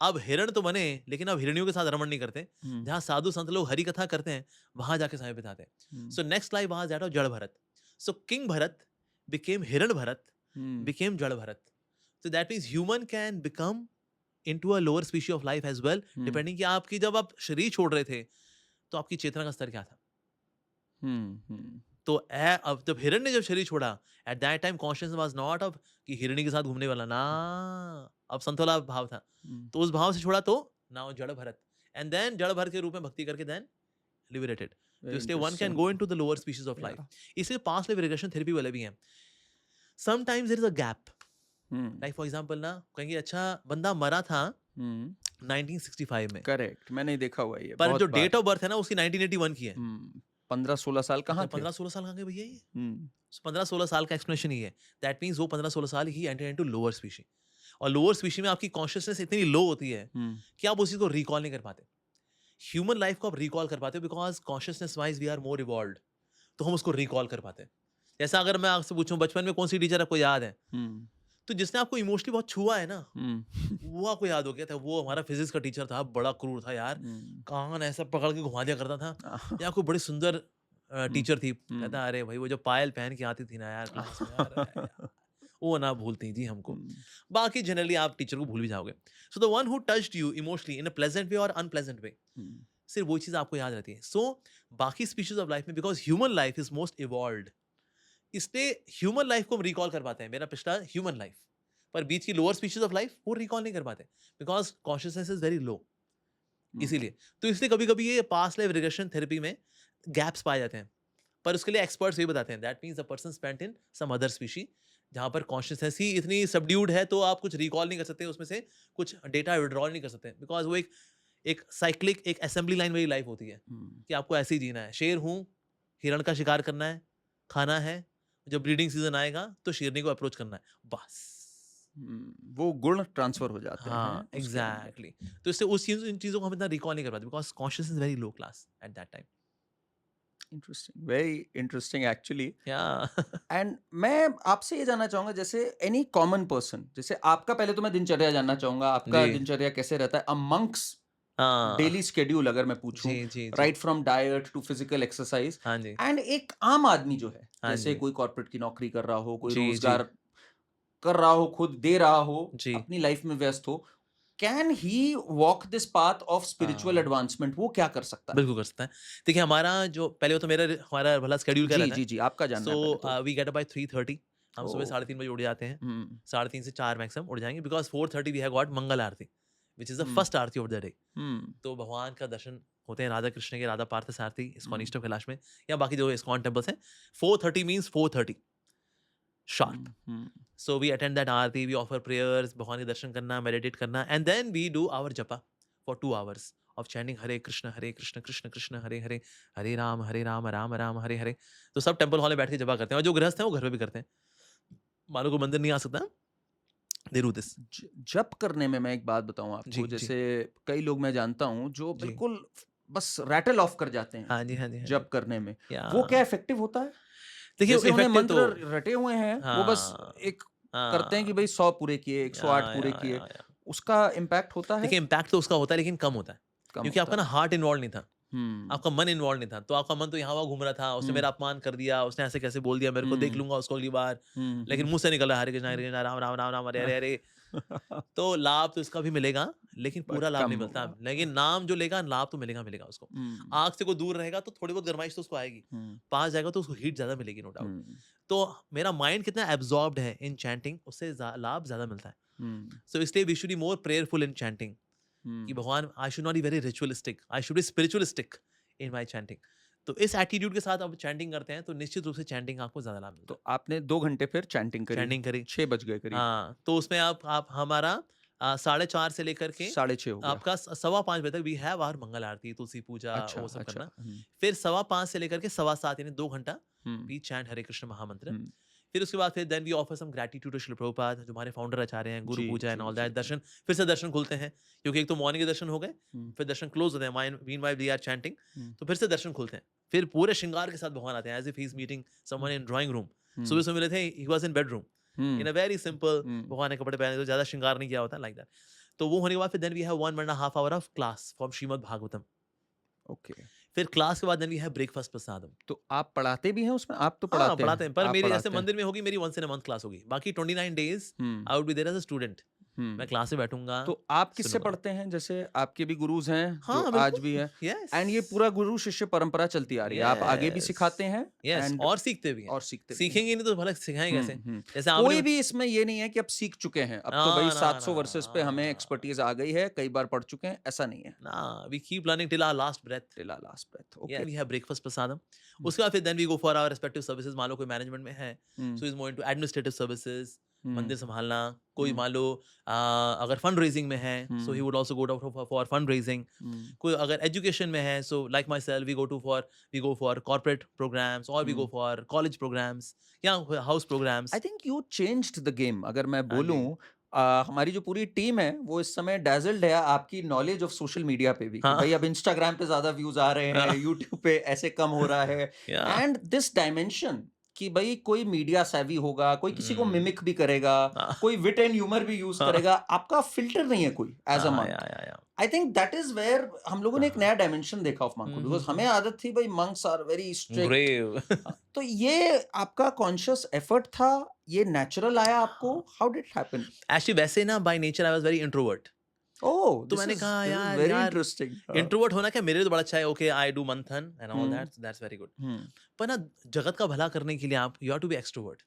अब हिरण तो बने, लेकिन अब हिरणियों के साथ रमण नहीं करते. जहाँ साधु संत लोग हरि कथा करते हैं वहां जाके समय बिताते हैं. So next life was that of जड़ भरत. सो किंग भरत बिकेम हिरण भरत, बिकेम जड़ Bharat. So that means human can become into a lower species of life as well, depending कि आपकी जब आप शरीर छोड़ रहे थे तो आपकी चेतना का स्तर क्या था. तो अब जब हिरण ने जब शरीर छोड़ा, at that time consciousness was not of कि हिरणी के साथ घूमने वाला ना, अब संतोला भाव था. तो उस भाव से छोड़ा तो now जड़ भरत, and then जड़ भरत के रूप में भक्ति करके then liberated. तो इसलिए one can go into the lower species of life. इसलिए past life regression therapy वाले भी हैं. Sometimes there is a gap. Like for example ना, कहेंगे अच्छा बंदा मरा था 1965 में. करेक्ट, मैंने देखा हुआ है. पर जो डेट ऑफ बर्थ है ना उसकी 1981 की है. 15-16 साल कहाँ थे? 15-16 साल कहाँ गए भैया ये? 15-16 साल का एक्सप्लेनेशन ही है. दैट मींस वो 15-16 साल ही एंटर इनटू लोअर स्पीशी. और लोअर स्पीशी में आपकी कॉन्शियसनेस इतनी लो होती है कि आप उस चीज को रिकॉल नहीं कर पाते. ह्यूमन लाइफ को आप रिकॉल कर पाते हो because consciousness wise we are more evolved. तो हम उसको रिकॉल कर पाते हैं. जैसा अगर मैं आपसे पूछूं बचपन में कौन सी टीचर आपको याद है, तो जिसने आपको इमोशनली बहुत छुआ है ना, वो आपको याद हो गया था. वो हमारा फिजिक्स का टीचर था, बड़ा क्रूर था यार, कान ऐसा पकड़ के घुमा दिया करता था. या कोई बड़ी सुंदर टीचर थी, कहता अरे भाई वो जो पायल पहन के आती थी ना यार, यार वो ना भूलती जी हमको. बाकी जनरली आप टीचर को भूल भी जाओगे. So the one who touched you emotionally in a pleasant way और अनप्लेजेंट वे, सिर्फ वो चीज आपको याद रहती है. सो बाकी स्पीशीज ऑफ लाइफ में, because human life is most evolved, इसलिए ह्यूमन लाइफ को हम रिकॉल कर पाते हैं. मेरा पिछला ह्यूमन लाइफ, पर बीच की लोअर स्पीशीज ऑफ लाइफ वो रिकॉल नहीं कर पाते because consciousness is very low. इसीलिए तो इसलिए कभी कभी ये पास्ट लाइफ रिग्रेशन थेरेपी में गैप्स पाए जाते हैं. पर उसके लिए एक्सपर्ट्स ये बताते हैं that means the person spent in some other species, जहां पर कॉन्शियसनेस ही इतनी सबड्यूड है तो आप कुछ रिकॉल नहीं कर सकते, उसमें से कुछ डेटा विड्रॉल नहीं कर सकते बिकॉज वो एक साइक्लिक, एक असेंबली लाइन वाली लाइफ होती है कि आपको ऐसे ही जीना है. शेर हूँ, हिरण का शिकार करना है, खाना है, जब ब्रीडिंग सीजन आएगा तो शेरनी को अप्रोच करना है, बस. वो गुण ट्रांसफर हो जाते हैं. हाँ एग्जैक्टली. तो इससे उस इन चीजों को हम इतना रिकॉल नहीं कर पाते because consciousness is very low class at that time. Interesting, very interesting actually. या एंड मैं आपसे ये जानना चाहूंगा, जैसे एनी कॉमन पर्सन, जैसे आपका, पहले तो मैं दिनचर्या जानना चाहूंगा, आपका दिनचर्या कैसे रहता है अमंग्स डेली स्केड्यूल, अगर मैं पूछूं, right from diet to physical exercise. And एक आम आदमी जो है, जैसे कोई कॉर्पोरेट की नौकरी कर रहा हो, कोई रोजगार कर रहा हो, खुद दे रहा हो, अपनी लाइफ में व्यस्त हो, can he walk this path of spiritual advancement? वो क्या कर सकता है? बिल्कुल कर सकता है. देखिए हमारा जो पहले तो हमारा भला स्केड्यूल क्या रहता है. जी आपका जानना है. So we get up by 3:30. हम सुबह 3:30 बजे उठ जाते हैं. 3:30 से 4 मैक्सिमम उठ जाएंगे because 4:30 we have got Mangal aarti which is the first aarti of the day. तो भगवान का दर्शन होते हैं राधा कृष्ण के, राधा पार्थ सारथी इस्कॉन ईस्ट ऑफ कैलाश में, या बाकी जो इस्कॉन टेम्पल्स हैं. 4:30 means 4:30 sharp. So we attend that aarti, we offer prayers, भगवान के दर्शन करना, meditate करना, and then we do our japa for 2 hours of chanting Hare Krishna Krishna Krishna Hare Hare, Hare Rama Rama Rama Hare Hare. तो सब temple hall में बैठ के जपा करते हैं, और जो गृहस्थ हैं वो घर पे भी करते हैं. मानो को मंदिर नहीं आ सकता, they do this. जप करने में मैं एक बात बताऊं आपको, जी, जी. जैसे कई लोग मैं जानता हूं जो जी. बिल्कुल बस रैटल ऑफ कर जाते हैं हाँ जी, हाँ जी, हाँ जी. जप करने में. या वो क्या इफेक्टिव होता है? देखिए जैसे उन्हें इफेक्टिव मंत्र तो रटे हुए हैं, वो बस हाँ एक करते हैं कि हाँ भाई 100 पूरे किए, 108 पूरे किए, या. उसका इम्पैक्ट होता है? देखिए इम्पैक्ट तो उसका होता है, लेकिन कम होता है, कम क्योंकि आपका होता ना है. हार्ट इन्वॉल्व नहीं था, हम्म. आपका मन इन्वॉल्व नहीं था. तो आपका मन तो यहाँ वहाँ घूम रहा था, उसने हम्म. मेरा अपमान कर दिया, उसने ऐसे कैसे बोल दिया मेरे को, देख हम्म. लूंगा उसको अगली बार, हम्म. लेकिन मुंह से निकल रहा है हरे कृष्णा राम राम राम राम हरे हरे हरे. तो लाभ तो इसका भी मिलेगा, लेकिन बट पूरा लाभ कम नहीं मिलता. होगा. लेकिन नाम जो लेगा, लाभ तो मिलेगा मिलेगा उसको. हम्म. आग से को दूर रहेगा तो थोड़ी बहुत गर्माइश तो उसको आएगी, हम्म. पास जाएगा तो उसको हीट ज्यादा मिलेगी, नो डाउट. हम्म. तो मेरा माइंड कितना एब्जॉर्ब्ड है इन चैंटिंग, उससे लाभ ज्यादा मिलता है. हम्म. सो इसलिए we should be more prayerful in chanting, कि हम्म. भगवान I should not be very ritualistic, I should be spiritualistic in my chanting. तो इस एटीट्यूड के साथ अब चैंटिंग करते हैं तो निश्चित रूप से चैंटिंग आपको ज्यादा लाभ मिलता तो आपने 2 घंटे फिर चैंटिंग है. करी, चैंटिंग करी, 6 बज गए करीब, हाँ. तो उसमें आप हमारा 4:30 से लेकर के 6:30 हो गया. आपका 5:15 बजे तक वी हैव आवर मंगल आरती, तुलसी पूजा, अच्छा, वो सब अच्छा. करना. हम्म. फिर 5:15 से लेकर के 7:15 यानी 2 घंटा hmm. We chant Hare Krishna mahamantra. Hmm. फिर उसके बाद फिर then we offer some gratitude to Srila Prabhupada, जो हमारे फाउंडर आचार्य हैं, गुरु जी, पूजा एंड जी, ऑल जी, दैट. जी. दर्शन, फिर से दर्शन खुलते हैं, क्योंकि एक तो मॉर्निंग के दर्शन हो गए, हम्म. फिर दर्शन क्लोज होते हैं, मीनवाइल वी आर चैंटिंग. हम्म. तो फिर से दर्शन खुलते हैं, फिर पूरे श्रृंगार के साथ भगवान आते हैं, as if he is meeting someone in drawing room. सुबह से मिले थे, he was in bedroom in a very simple, भगवान ने कपड़े पहने, तो ज्यादा श्रृंगार नहीं किया होता, लाइक दैट. तो वो होने के बाद फिर then we have 1.5 hour of class from Shrimad Bhagavatam. Okay. फिर क्लास के बाद then we have breakfast prasadam. तो आप पढ़ाते भी हैं उसमें? आप तो हाँ पढ़ाते पढ़ाते हैं, पर आप मेरी जैसे पढ़ाते हैं. मंदिर में होगी, मेरी once in a month class होगी, बाकी 29 days hmm. I would be there as a student. मैं हम्म. क्लास में बैठूंगा, तो आप किससे सुनूंगा. पढ़ते हैं? जैसे आपके भी गुरुज हैं जो हाँ आज बिल्कुल. भी हैं, यस एंड ये पूरा गुरु शिष्य परंपरा चलती आ रही है. आप आगे भी यस सिखाते हैं यस, एंड और सीखते भी हैं. और सीखते भी हैं. सीखेंगे नहीं तो भला सिखाएं कैसे? हम्म. जैसे कोई आपने भी इसमें ये नहीं है कि अब सीख चुके हैं, अब तो ना भाई ना 700 ना वर्सेस पे हमें एक्सपर्टीज आ गई है, कई बार पढ़ चुके हैं, ऐसा नहीं है. ना, we keep learning till our last breath. Till our last breath. या okay. We have breakfast prasadam. उसके बाद फिर then we go for our respective services. मान लो कोई मैनेजमेंट में है, so is more into administrative services, मंदिर संभालना. कोई मान लो अगर फंड रेजिंग में है, so he would also go for fund raising. कोई अगर एजुकेशन में है, so like myself we go for corporate programmes, और we go for college programmes या house programmes. I think you changed the game. अगर मैं हाँ जी. बोलूं, हमारी जो पूरी टीम है वो इस समय डैजल्ड है आपकी नॉलेज ऑफ सोशल मीडिया पे भी, कि हाँ. भाई अब इंस्टाग्राम पे ज्यादा व्यूज आ रहे हैं, यूट्यूब पे ऐसे कम हो रहा है, या एंड दिस डायमेंशन कि भाई कोई मीडिया सेवी होगा, कोई किसी को मिमिक भी करेगा, कोई विट एंड ह्यूमर भी यूज करेगा, आपका फिल्टर नहीं है कोई as a monk. I think that is where हम लोगों ने एक नया डायमेंशन देखा ऑफ मंक को, बिकॉज हमें आदत थी भाई monks are very strict. Brave. तो ये आपका कॉन्शियस एफर्ट था, ये नेचुरल आया आपको? How did it happen? Actually वैसे ना by nature I was very introvert. Oh, तो मैंने कहा यार वेरी यार इंटरेस्टिंग. इंट्रोवर्ट होना क्या मेरे लिए तो बड़ा अच्छा है. ओके आई डू मंथन and all that's very good. पर ना जगत का भला करने के लिए आप you have to be extrovert.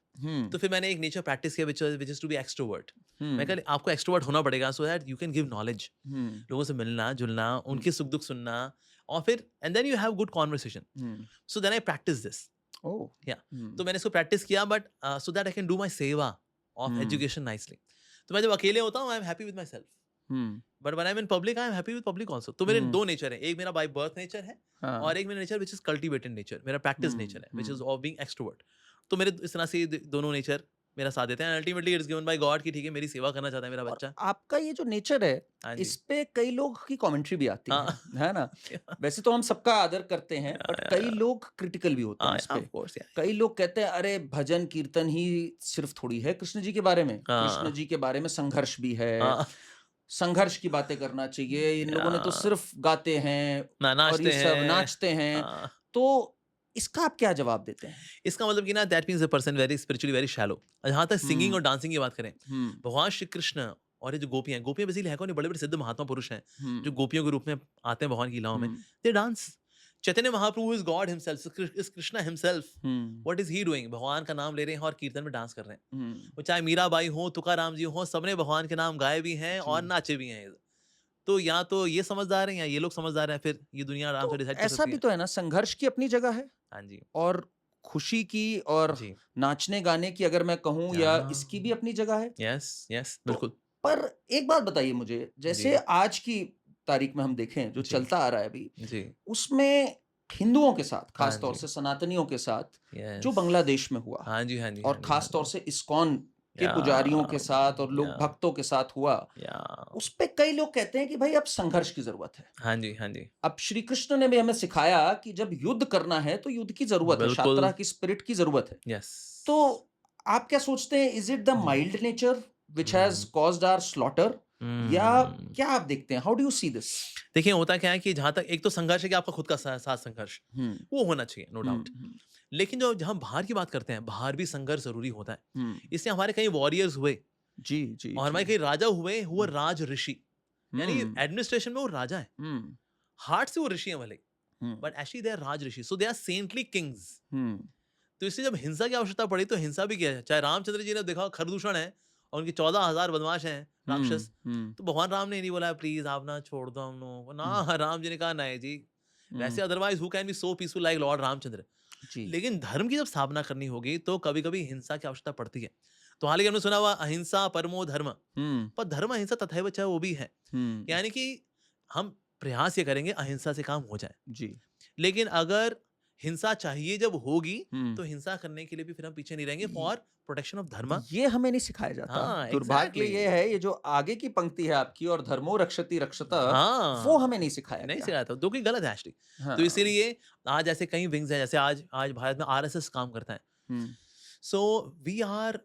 तो फिर मैंने एक नेचर प्रैक्टिस किया which is to be extrovert. मैं कहा आपको एक्सट्रोवर्ट होना पड़ेगा so that you can give knowledge. लोगों से मिलना जुलना, उनके सुख दुख सुनना, और फिर and then you have good conversation. So then I practice this. या तो मैंने इसको प्रैक्टिस किया, but so that I can do my सेवा ऑफ एजुकेशन नाइसली. तो मैं जब अकेले होता हूँ I am happy with my self, but when I am in public I am happy with public also. तो मेरे दो नेचर है, एक मेरा बाय बर्थ नेचर है, और एक मेरा nature which is cultivated nature, मेरा प्रैक्टिस नेचर है, which is of being extrovert. तो मेरे इस तरह से दोनों नेचर मेरा साथ देते हैं. Ultimately it is given by God कि ठीक है मेरी सेवा करना चाहता है मेरा बच्चा. आपका ये जो नेचर है, हाँ जी. इस पे कई लोग की कमेंट्री भी आती हाँ. है ना? वैसे तो हम सबका आदर करते हैं, बट कई लोग क्रिटिकल भी होते हैं इस पे. ऑफ कोर्स या कई लोग कहते हैं अरे भजन कीर्तन ही सिर्फ थोड़ी है कृष्ण जी के बारे में, कृष्ण जी के बारे में संघर्ष भी है, संघर्ष की बातें करना चाहिए. इन लोगों ने तो सिर्फ गाते हैं और ये सब नाचते हैं. तो इसका आप क्या जवाब देते हैं? इसका मतलब कि ना that means a person very spiritually very shallow. जहां तक सिंगिंग और डांसिंग की बात करें, भगवान श्री कृष्ण और ये जो गोपियां बेसिकली है कौन, बड़े बड़े सिद्ध महात्मा पुरुष हैं जो गोपियों के रूप में आते हैं भगवान की लीलाओं में. They dance. Chaitanya Mahaprabhu is God himself, is Krishna himself. What is he doing? भगवान का नाम ले रहे हैं और कीर्तन में डांस कर रहे हैं. वो चाहे मीराबाई हो, तुकाराम जी हो, सबने भगवान के नाम गाए भी हैं और नाचे भी हैं. तो या तो ये समझदार हैं या ये लोग समझदार हैं, फिर ये दुनिया आराम से डिसाइड कर सकती है. ऐसा भी तो है ना, संघर्ष की अपनी जगह है. हाँ जी. और खुशी की और नाचने गाने की अगर मैं कहूँ, या इसकी भी अपनी जगह है. यस यस बिल्कुल. पर एक बात बताइए मुझे, जैसे आज की तारीख में हम देखें जो जी। चलता आ रहा है अभी, जी। उसमें हिंदुओं के साथ, हाँ खास तौर जी। से सनातनियों के साथ, जो यस। बांग्लादेश में हुआ हाँ जी, हाँ जी, और हाँ जी, हाँ खास तौर जी। से इस्कॉन के या पुजारियों के साथ और लोग या भक्तों के साथ हुआ, या उस पे कई लोग कहते हैं कि भाई अब संघर्ष की जरूरत है। हाँ जी, हाँ जी। अब श्री कृष्ण ने भी हमें सिखाया कि जब युद्ध करना है तो युद्ध की जरूरत है, बिल्कुल। शात्रा की स्पिरिट की जरूरत है। यस। तो आप क्या सोचते हैं, इज इट द जी। Mild nature which has hmm, caused our slaughter, या हुँ। क्या आप देखते हैं, how do you see this? देखिए होता क्या है कि जहाँ तक एक तो संघर्ष है कि आपका खुद का साथ संघर्ष, हम्म वो होना चाहिए नो डाउट। हम्म लेकिन जो जहाँ बाहर की बात करते हैं, बाहर भी संघर्ष ज़रूरी होता है। हम्म इसलिए हमारे कई वॉरियर्स हुए जी जी और हमारे जी कई राजा हुए, हुआ हम्म राज ऋषि। यानी हम्म एडमिनिस्ट्रेशन में वो राजा है। हम्म हार्ट से वो ऋषि हैं भले, hmm but actually they are raj rishi, so they are saintly kings. Hmm तो इसलिए जब हिंसा की आवश्यकता पड़ी तो हिंसा भी किया है। चाहे रामचंद्र जी ने देखा खरदूषण है और उनके 14,000 बदमाश हैं, राक्षस, हम्म तो भगवान राम ने नहीं बोला प्लीज आप ना छोड़ दो हम लोगों को हम्म ना। राम जी ने कहा नहीं जी। हम्म वैसे otherwise who can be so peaceful like Lord Ramachandra. जी लेकिन धर्म की जब स्थापना करनी होगी तो कभी कभी हिंसा की आवश्यकता पड़ती है। तो हालांकि हमने सुना हुआ अहिंसा परमो धर्म, हम्म पर धर्म अहिंसा तथैव च वो भी है। हम्म यानी कि हम प्रयास ये करेंगे अहिंसा से काम हो जाए। जी लेकिन अगर हिंसा चाहिए जब होगी हम्म तो हिंसा करने के लिए भी फिर हम पीछे नहीं रहेंगे फॉर प्रोटेक्शन ऑफ धर्म। ये हमें नहीं सिखाया जाता। हाँ, दुर्भाग्य एग्ज़ैक्टली। ये है, ये जो आगे की पंक्ति है आपकी, और धर्मो रक्षति रक्षतः, वो हाँ, हमें नहीं सिखाया नहीं गया। सिखाया था, जो कि गलत है एक्चुअली। तो हाँ इसीलिए आज ऐसे कई विंग्स हैं, जैसे आज आज भारत में आरएसएस काम करता है। हम्म so we are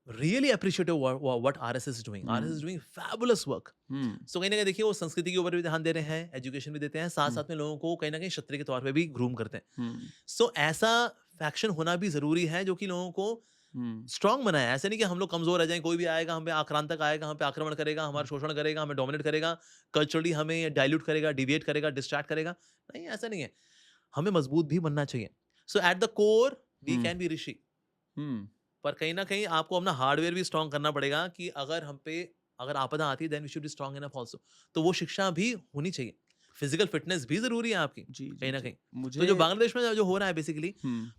really appreciative what RSS is doing. RSS is hmm doing fabulous work. Hmm so कहीं ना कहीं देखिए वो संस्कृति के ऊपर भी ध्यान दे रहे हैं, एजुकेशन भी देते हैं, साथ हम्म साथ में लोगों को कहीं ना कहीं क्षत्रिय के तौर पे भी ग्रूम करते हैं। हम्म सो ऐसा फैक्शन होना भी जरूरी है जो कि लोगों को हम्म स्ट्रांग बनाए। ऐसे नहीं कि हम लोग कमजोर रह जाएं, कोई भी आएगा हम पे आक्रांतक आएगा, हम पे आक्रमण करेगा, हमारा शोषण करेगा, हमें डोमिनेट करेगा, कल्चरली हमें डाइल्यूट करेगा, डिविएट करेगा, डिस्ट्रैक्ट करेगा। नहीं, ऐसा नहीं है। हमें मजबूत भी बनना चाहिए। So at the core we hmm can be rishi, hmm पर कहीं ना कहीं आपको अपना हार्डवेयर भी स्ट्रांग करना पड़ेगा कि अगर हम पे अगर आपदा आती है then we should be strong enough also. तो वो शिक्षा भी होनी चाहिए। फिजिकल फिटनेस भी जरूरी है आपकी जी जी कहीं ना जी कहीं। तो मुझे जो बांग्लादेश में जो हो रहा है बेसिकली, हम्म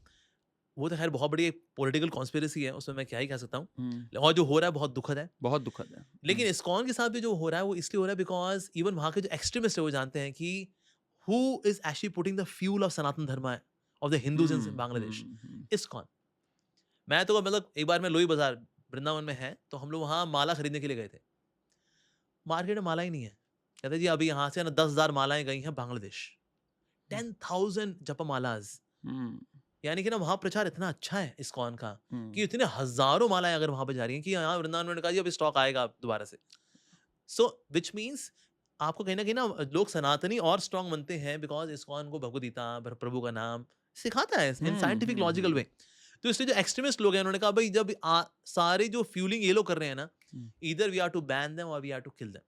वो तो खैर बहुत बड़ी एक पॉलिटिकल कॉन्स्पिरेसी है, उसमें मैं क्या ही कह सकता हम्म हूँ। और जो हो रहा है बहुत दुखद है। बहुत दुखद है। लेकिन इस्कॉन के साथ भी जो हो रहा है वो इसलिए हो रहा है बिकॉज इवन वहाँ के जो एक्सट्रीमिस्ट है वो जानते हैं कि who is actually putting the fuel of Sanatan Dharma of the Hindus in Bangladesh. ISKCON. मैं तो मतलब एक बार मैं लोई बाजार वृंदावन में है तो हम लोग वहाँ माला खरीदने के लिए गए थे। मार्केट में माला ही नहीं है। कहते जी अभी यहाँ से ना 10,000 मालाएं गई हैं बांग्लादेश। 10,000 जपमालाज। हम्म यानी कि ना वहाँ प्रचार इतना अच्छा है इस्कॉन का कि हम्म इतने हजारों मालाएं अगर वहां पे जा रही हैं कि यहाँ वृंदावन में कहा जी अब स्टॉक आएगा दोबारा से। सो विच मीन्स आपको कहीं ना लोग सनातनी और स्ट्रांग बनते हैं बिकॉज इस्कॉन को भगवदगीता प्रभु का नाम सिखाता है इन साइंटिफिक लॉजिकल वे। तो इसलिए जो एक्सट्रीमिस्ट लोग हैं उन्होंने कहा भाई जब सारे जो फ्यूलिंग ये लोग कर रहे हैं ना, इधर we are to ban them और we are to kill them.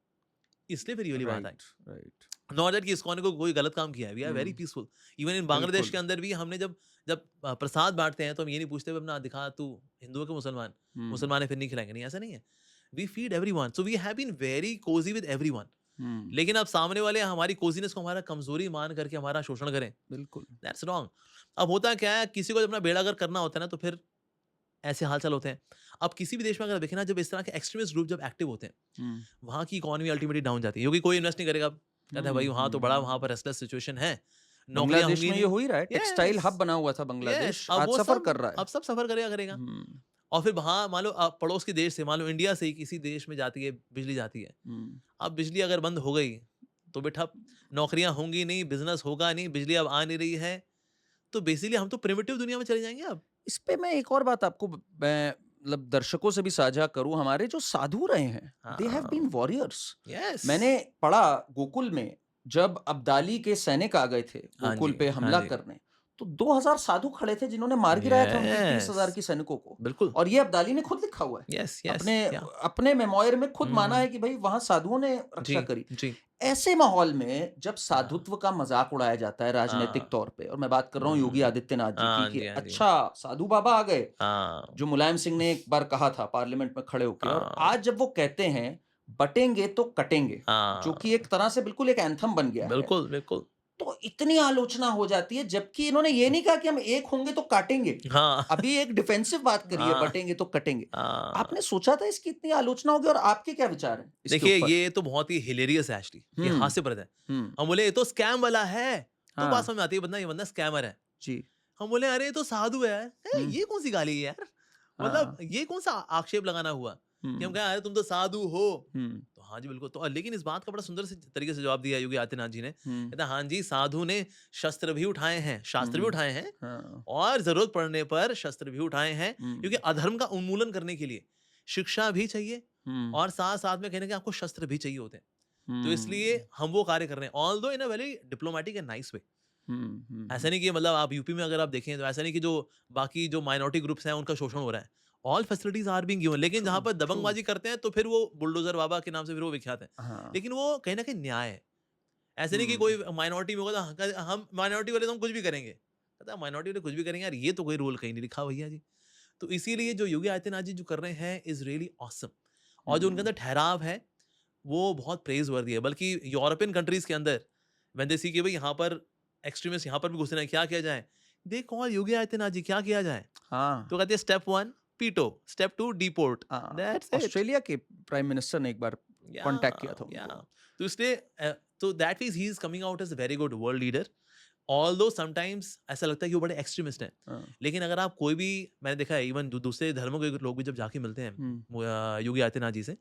इसलिए फिर ये वाली बात आई। राइट नॉट दैट कि इस्कॉन को कोई गलत काम किया है, we are very peaceful. Even in Bangladesh बिल्कुल। के अंदर भी हमने जब जब प्रसाद बांटते हैं तो हम ये नहीं पूछते अपना दिखा तू हिंदू के मुसलमान, मुसलमान है फिर नहीं खिलाएंगे, नहीं ऐसा नहीं है। We feed everyone, so we have been very cozy with everyone. लेकिन अब सामने वाले हमारी कोजीनेस को हमारा कमजोरी मान करके हमारा शोषण करें, बिल्कुल। That's wrong. अब होता क्या है, किसी को जब अपना बेड़ा गर्क करना होता है ना तो फिर ऐसे हालचाल होते हैं। अब किसी भी देश में अगर देखें ना, जब इस तरह के एक्सट्रीमिस्ट ग्रुप जब एक्टिव होते हैं वहाँ की इकोनॉमी अल्टीमेटली डाउन जाती है क्योंकि कोई इन्वेस्ट नहीं करेगा। कहता है भाई वहाँ तो बड़ा वहाँ पर रेस्टलेस सिचुएशन है, नौकरियां बांग्लादेश होंगी में ये नहीं। हो ही रहा है, टेक्सटाइल Yes, हब बना हुआ था बांग्लादेश, yes, अब आज वो सफर सब कर रहा है। अब सब सफर करेगा। और फिर वहाँ मान लो पड़ोस के देश से, मान लो इंडिया से ही किसी देश में जाती है बिजली जाती है। अब बिजली अगर बंद हो गई तो बेटा नौकरियां होंगी नहीं, बिजनेस होगा नहीं, बिजली अब आ नहीं रही है, तो बेसिकली हम तो प्रिमिटिव दुनिया में चले जाएंगे। अब इस पे मैं एक और बात आपको मैं मतलब दर्शकों से भी साझा करूं, हमारे जो साधु रहे हैं, they have been warriors. Yes, मैंने पढ़ा गोकुल में जब अब्दाली के सैनिक आ गए थे हाँ गोकुल जी, पे हाँ हमला जी, करने, तो 2000 साधु खड़े थे जिन्होंने मार गिराया था उनके 30,000 यस, की सैनिकों को। बिल्कुल, और ये अब्दाली ने खुद लिखा हुआ है यस यस अपने या अपने मेमोयर में, खुद माना है कि भाई वहां साधुओं ने जी रक्षा करी। जी ऐसे माहौल में जब हाँ साधुत्व का मजाक उड़ाया जाता है राजनीतिक हाँ तौर पे, और मैं बात कर रहा हूँ योगी आदित्यनाथ जी की हाँ कि जी, हाँ जी, अच्छा साधु बाबा आ गए, हाँ जो मुलायम सिंह ने एक बार कहा था पार्लियामेंट में खड़े होकर, और हाँ आज जब वो कहते हैं बटेंगे तो कटेंगे, जो हाँ, कि एक तरह से बिल्कुल एक एंथम बन गया है, बिल्कुल बिल्कुल, तो तो इतनी आलोचना हो जाती है, जबकि इन्होंने ये नहीं कहा कि हम एक होंगे तो काटेंगे। हाँ अभी एक डिफेंसिव बात करी है, हाँ बटेंगे तो कटेंगे। हाँ। आपने सोचा था इसकी इतनी आलोचना होगी, और आपके क्या विचार हैं इसके देखिए, ऊपर? ये तो बहुत ही हिलेरियस है एक्चुअली, ये हुँ, हास्यप्रद है। हुँ, हम बोले ये तो स्कैम वाला है, तो बात हाँ, समझ में आती है बंदा ये बंदा स्कैमर है। जी, हम बोले अरे ये तो साधु है। हुँ, ये कौन-सी गाली है यार? मतलब हाँ, ये कौन-सा आक्षेप लगाना हुआ कि हम हुँ, कहें अरे तुम तो साधु हो। हुँ, तो हाँ जी, बिल्कुल। तो लेकिन इस बात का बड़ा सुंदर से तरीके से जवाब दिया योगी आदित्यनाथ जी ने। हुँ, कहता हाँ जी, साधु ने शस्त्र भी उठाए हैं, शास्त्र भी हुँ, उठाए हैं हाँ, और ज़रूरत पड़ने पर शस्त्र भी उठाए हैं, हुँ, क्योंकि अधर्म का उन्मूलन करने के लिए शिक्षा भी चाहिए हुँ, और साथ-साथ में कहीं न कहीं आपको शस्त्र भी चाहिए होते हैं। तो इसलिए हुँ, हम वो कार्य कर रहे हैं, although in a very diplomatic and nice way. Hmm, ऐसा हुँ, नहीं कि मतलब आप यूपी में अगर आप देखें तो ऐसा नहीं कि जो बाकी जो माइनॉरिटी ग्रुप्स हैं उनका शोषण हो रहा है। All facilities are being given, लेकिन ट्रू, जहाँ पर ट्रू, दबंगबाजी करते हैं तो फिर वो बुलडोजर बाबा के नाम से फिर वो विख्यात है। हाँ, लेकिन वो कहीं न कहीं न्याय है। ऐसे नहीं कि हुँ, कोई माइनॉरिटी में होगा तो हम माइनॉरिटी वाले तो हम कुछ भी करेंगे। कहता है माइनॉरिटी वाले कुछ भी करेंगे यार, ये तो कोई रूल कहीं नहीं लिखा भैया जी। तो इसीलिए जो योगी आदित्यनाथ जी जो कर रहे हैं इज़ रियली ऑसम। और जो उनके हुँ, अंदर ठहराव है वो बहुत प्रेज़ वर्दी है। बल्कि यूरोपियन कंट्रीज़ के अंदर व्हेन दे सी कि भई यहाँ पर एक्सट्रीमिस्ट यहाँ पर भी घुस रहे हैं, क्या किया जाए? दे कॉल योगी आदित्यनाथ जी, क्या किया जाए? हाँ, तो कहते हैं स्टेप 1 पीटो, step 2 deport, that's it. Australia के प्राइम मिनिस्टर ने एक बार या कॉन्टैक्ट किया था या उनको। तो इसलिए तो that means he is coming out as a very good world leader. Although sometimes ऐसा लगता है कि वो बड़े एक्सट्रीमिस्ट हैं। हाँ, लेकिन अगर आप कोई भी, मैंने देखा है इवन दूसरे धर्मों के लोग भी जब जाके मिलते हैं हुँ, योगी आदित्यनाथ जी से,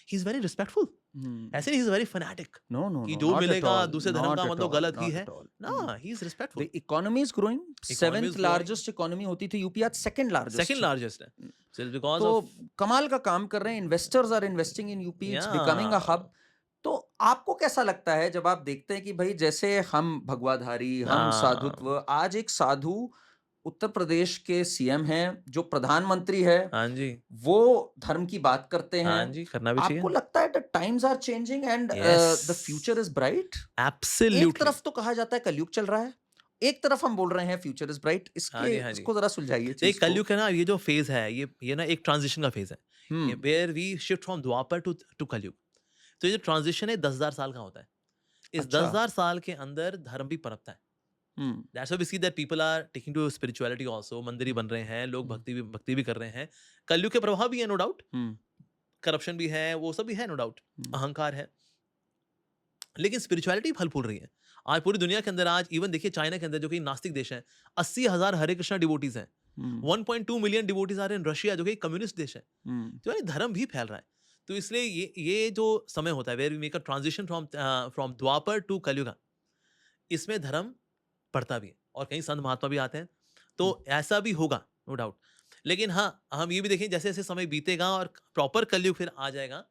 ही इज़ वेरी रिस्पेक्टफुल। हुँ। ऐसे नहीं, he is very fanatic No, no, कि no, जो not at मिलेगा all, दूसरे धर्म का not at मतलब all, गलत ही not है। at all. ना, he is respectful. The economy is growing. Economy seventh is growing, largest economy होती थी यूपी, आज सेकंड सेकंड लार्जेस्ट है। लार्जेस्ट है। सो इट्स बिकॉज़ तो ऑफ कमाल का काम कर रहे हैं, investors are investing in UP, या इट्स बिकमिंग अ हब। तो आपको कैसा लगता है जब आप देखते हैं कि भाई जैसे हम भगवाधारी, हम हाँ, साधुत्व, आज एक साधु उत्तर प्रदेश के सीएम हैं, जो प्रधानमंत्री है, हाँ जी, वो धर्म की बात करते हैं। हाँ जी, करना भी चाहिए। आपको लगता है the times are changing and yes, the future is bright? एक एब्सोल्यूटली। तरफ तो कहा जाता है कलयुग चल रहा है, एक तरफ हम बोल रहे हैं फ्यूचर इज ब्राइट। हाँ इसके जी, हाँ जी। इसको जरा सुलझाइए देखिए चीज को। कलयुग का ना ये जो फेज़ है, ये ना एक ट्रांज़िशन का फेज़ है। Hmm, where we shift from Dwapar to Kalyug. तो ये जो ट्रांज़िशन है 10,000 साल का होता है। इस अच्छा। 10,000 साल के अंदर धर्म भी पनपता है। Hmm, that's why we see that people are taking to spirituality also, मंदिर ही हुँ, बन रहे हैं, लोग हुँ, भक्ति भी कर रहे हैं। कलयुग के प्रभाव भी है नो डाउट, हुँ, करप्शन भी है, वो सब भी है नो डाउट, हुँ, अहंकार है। लेकिन स्पिरिचुअलिटी फल फूल रही है। आज पूरी दुनिया के अंदर, आज इवन देखिए चाइना के अंदर जो कि नास्तिक देश है, 80,000 हरे कृष्णा डिवोटीज़ हैं। हुँ, 1.2 million devotees are in Russia जो कि एक कम्युनिस्ट देश है। हुँ, तो यानी धर्म भी फैल रहा है। तो इसलिए ये जो समय होता है where we make a transition from Dwapar to Kalyug, इसमें धर्म बढ़ता भी है और कई संत महात्मा भी आते हैं। तो हुँ, ऐसा भी होगा नो डाउट। लेकिन हाँ, हम ये भी देखें जैसे-जैसे समय बीतेगा और प्रॉपर कलयुग फिर आ जाएगा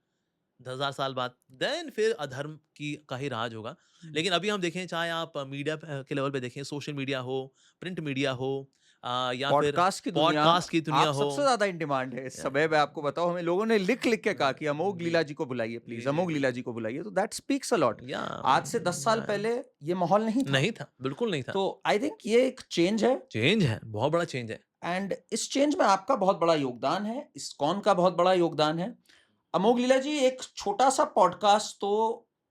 10,000 साल बाद, देन फिर अधर्म की का ही राज होगा। हुँ। लेकिन अभी हम देखें, चाहे आप मीडिया के लेवल पे देखें, सोशल मीडिया हो, प्रिंट मीडिया हो, या फिर पॉडकास्ट की दुनिया, पॉडकास्ट की दुनिया आप हो। सबसे ज़्यादा इन डिमांड है इस या समय। मैं आपको बताऊँ, हमें लोगों ने लिख-लिख के कहा कि अमोघ जी। लीला जी को बुलाइए जी, प्लीज़, जी, अमोघ जी। लीला जी को बुलाइए। तो दैट स्पीक्स अ लॉट। या आज से 10 साल या पहले ये माहौल नहीं था। नहीं था, बिल्कुल नहीं था। तो आई थिंक ये एक चेंज है, चेंज है, बहुत बड़ा चेंज है। एंड इस चेंज में आपका बहुत बड़ा योगदान है, इस्कॉन का बहुत बड़ा योगदान है। अमोघ लीला जी, एक छोटा-सा पॉडकास्ट तो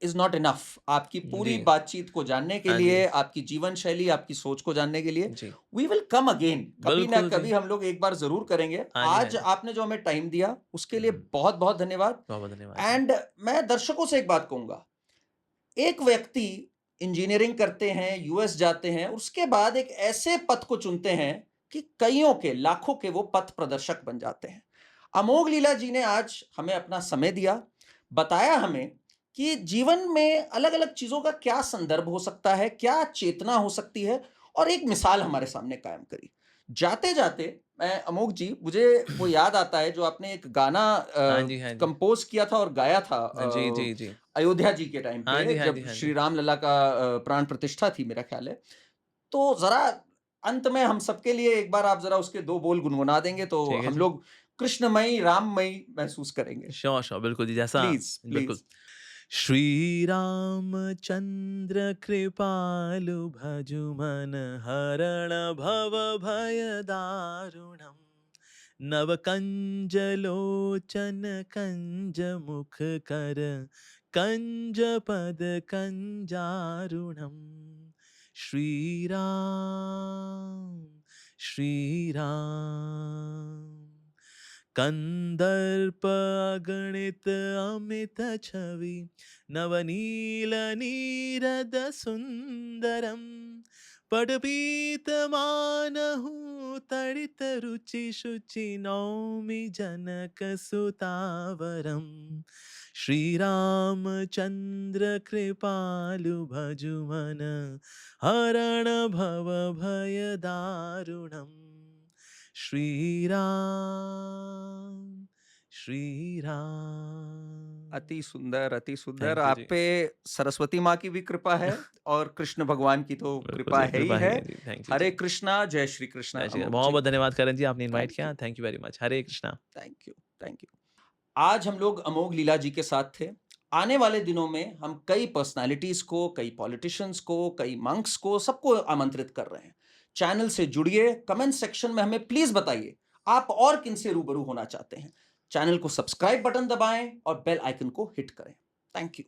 इज़ नॉट इनफ आपकी पूरी जी। बातचीत को जानने के हाँ जी। लिए, आपकी जीवन शैली, आपकी सोच को जानने के लिए। जी। वी विल कम अगेन, कभी ना बिल्कुल जी। कभी हम लोग एक बार ज़रूर करेंगे। हाँ जी, हाँ आज जी। आपने जो हमें टाइम दिया, उसके लिए हुँ, बहुत-बहुत धन्यवाद। बहुत-बहुत धन्यवाद जी। एंड मैं दर्शकों से एक बात कहूँगा, एक व्यक्ति इंजीनियरिंग करते हैं, यूएस जाते हैं, उसके बाद एक ऐसे पथ को चुनते हैं कि कइयों के, लाखों के वो पथ प्रदर्शक बन जाते हैं। अमोघ लीला जी ने आज हमें अपना समय दिया, बताया हमें कि जीवन में अलग-अलग चीज़ों का क्या संदर्भ हो सकता है, क्या चेतना हो सकती है, और एक मिसाल हमारे सामने कायम करी। जाते-जाते मैं अमोघ जी, मुझे वो याद आता है जो आपने एक गाना हाँ जी, हाँ जी। कंपोज़ किया था और गाया था जी, जी, जी। अयोध्या जी के टाइम हाँ पे, जी, हाँ जी, जब हाँ श्री जी। राम लला का प्राण प्रतिष्ठा थी मेरा ख़्याल है। तो ज़रा अंत में हम सबके लिए एक बार आप ज़रा उसके 2 बोल गुनगुना देंगे तो ठीक है हम जी। लोग कृष्णमयी, राममयी महसूस करेंगे। श्योर, श्योर, बिल्कुल जी, जैसा प्लीज़, बिल्कुल। प्लीज़। श्री रामचंद्र कृपालु भजुमन हरण भव भय दारुणम् नव कंज लोचन कंज मुख कर कंज पद कंजारुणम् श्री राम श्री राम। कंदर्प अगणित अमित छवि नवनील नीरद सुंदरम। पटपीत मानहु तड़ित रुचि शुचि नौमि जनक सुतावरम। श्री रामचंद्र कृपालु भजुमन हरण भव भय दारुणम। श्री राम श्री राम। अति सुंदर, अति सुंदर। थैंक यू आप जी। पे सरस्वती माँ की भी कृपा है और कृष्ण भगवान की तो बिल्कुल कृपा जी, है ही कृपा है। है जी। थैंक यू हरे जी। कृष्णा, जय श्री कृष्णा जय श्री अमोघ बहुत जी। बहुत धन्यवाद करण जी, आपने इनवाइट थैंक किया। You, thank you very much. Hare Krishna. Thank you, thank you. आज हम लोग अमोघ लीला जी के साथ थे। आने वाले दिनों में हम कई पर्सनालिटीज को, कई पॉलिटिशियंस को, कई मंक्स को, सबको आमंत्रित कर रहे हैं। चैनल से जुड़िए, कमेंट सेक्शन में हमें प्लीज बताइए आप और किनसे रूबरू होना चाहते हैं। चैनल को सब्सक्राइब बटन दबाएं और बेल आइकन को हिट करें। Thank you.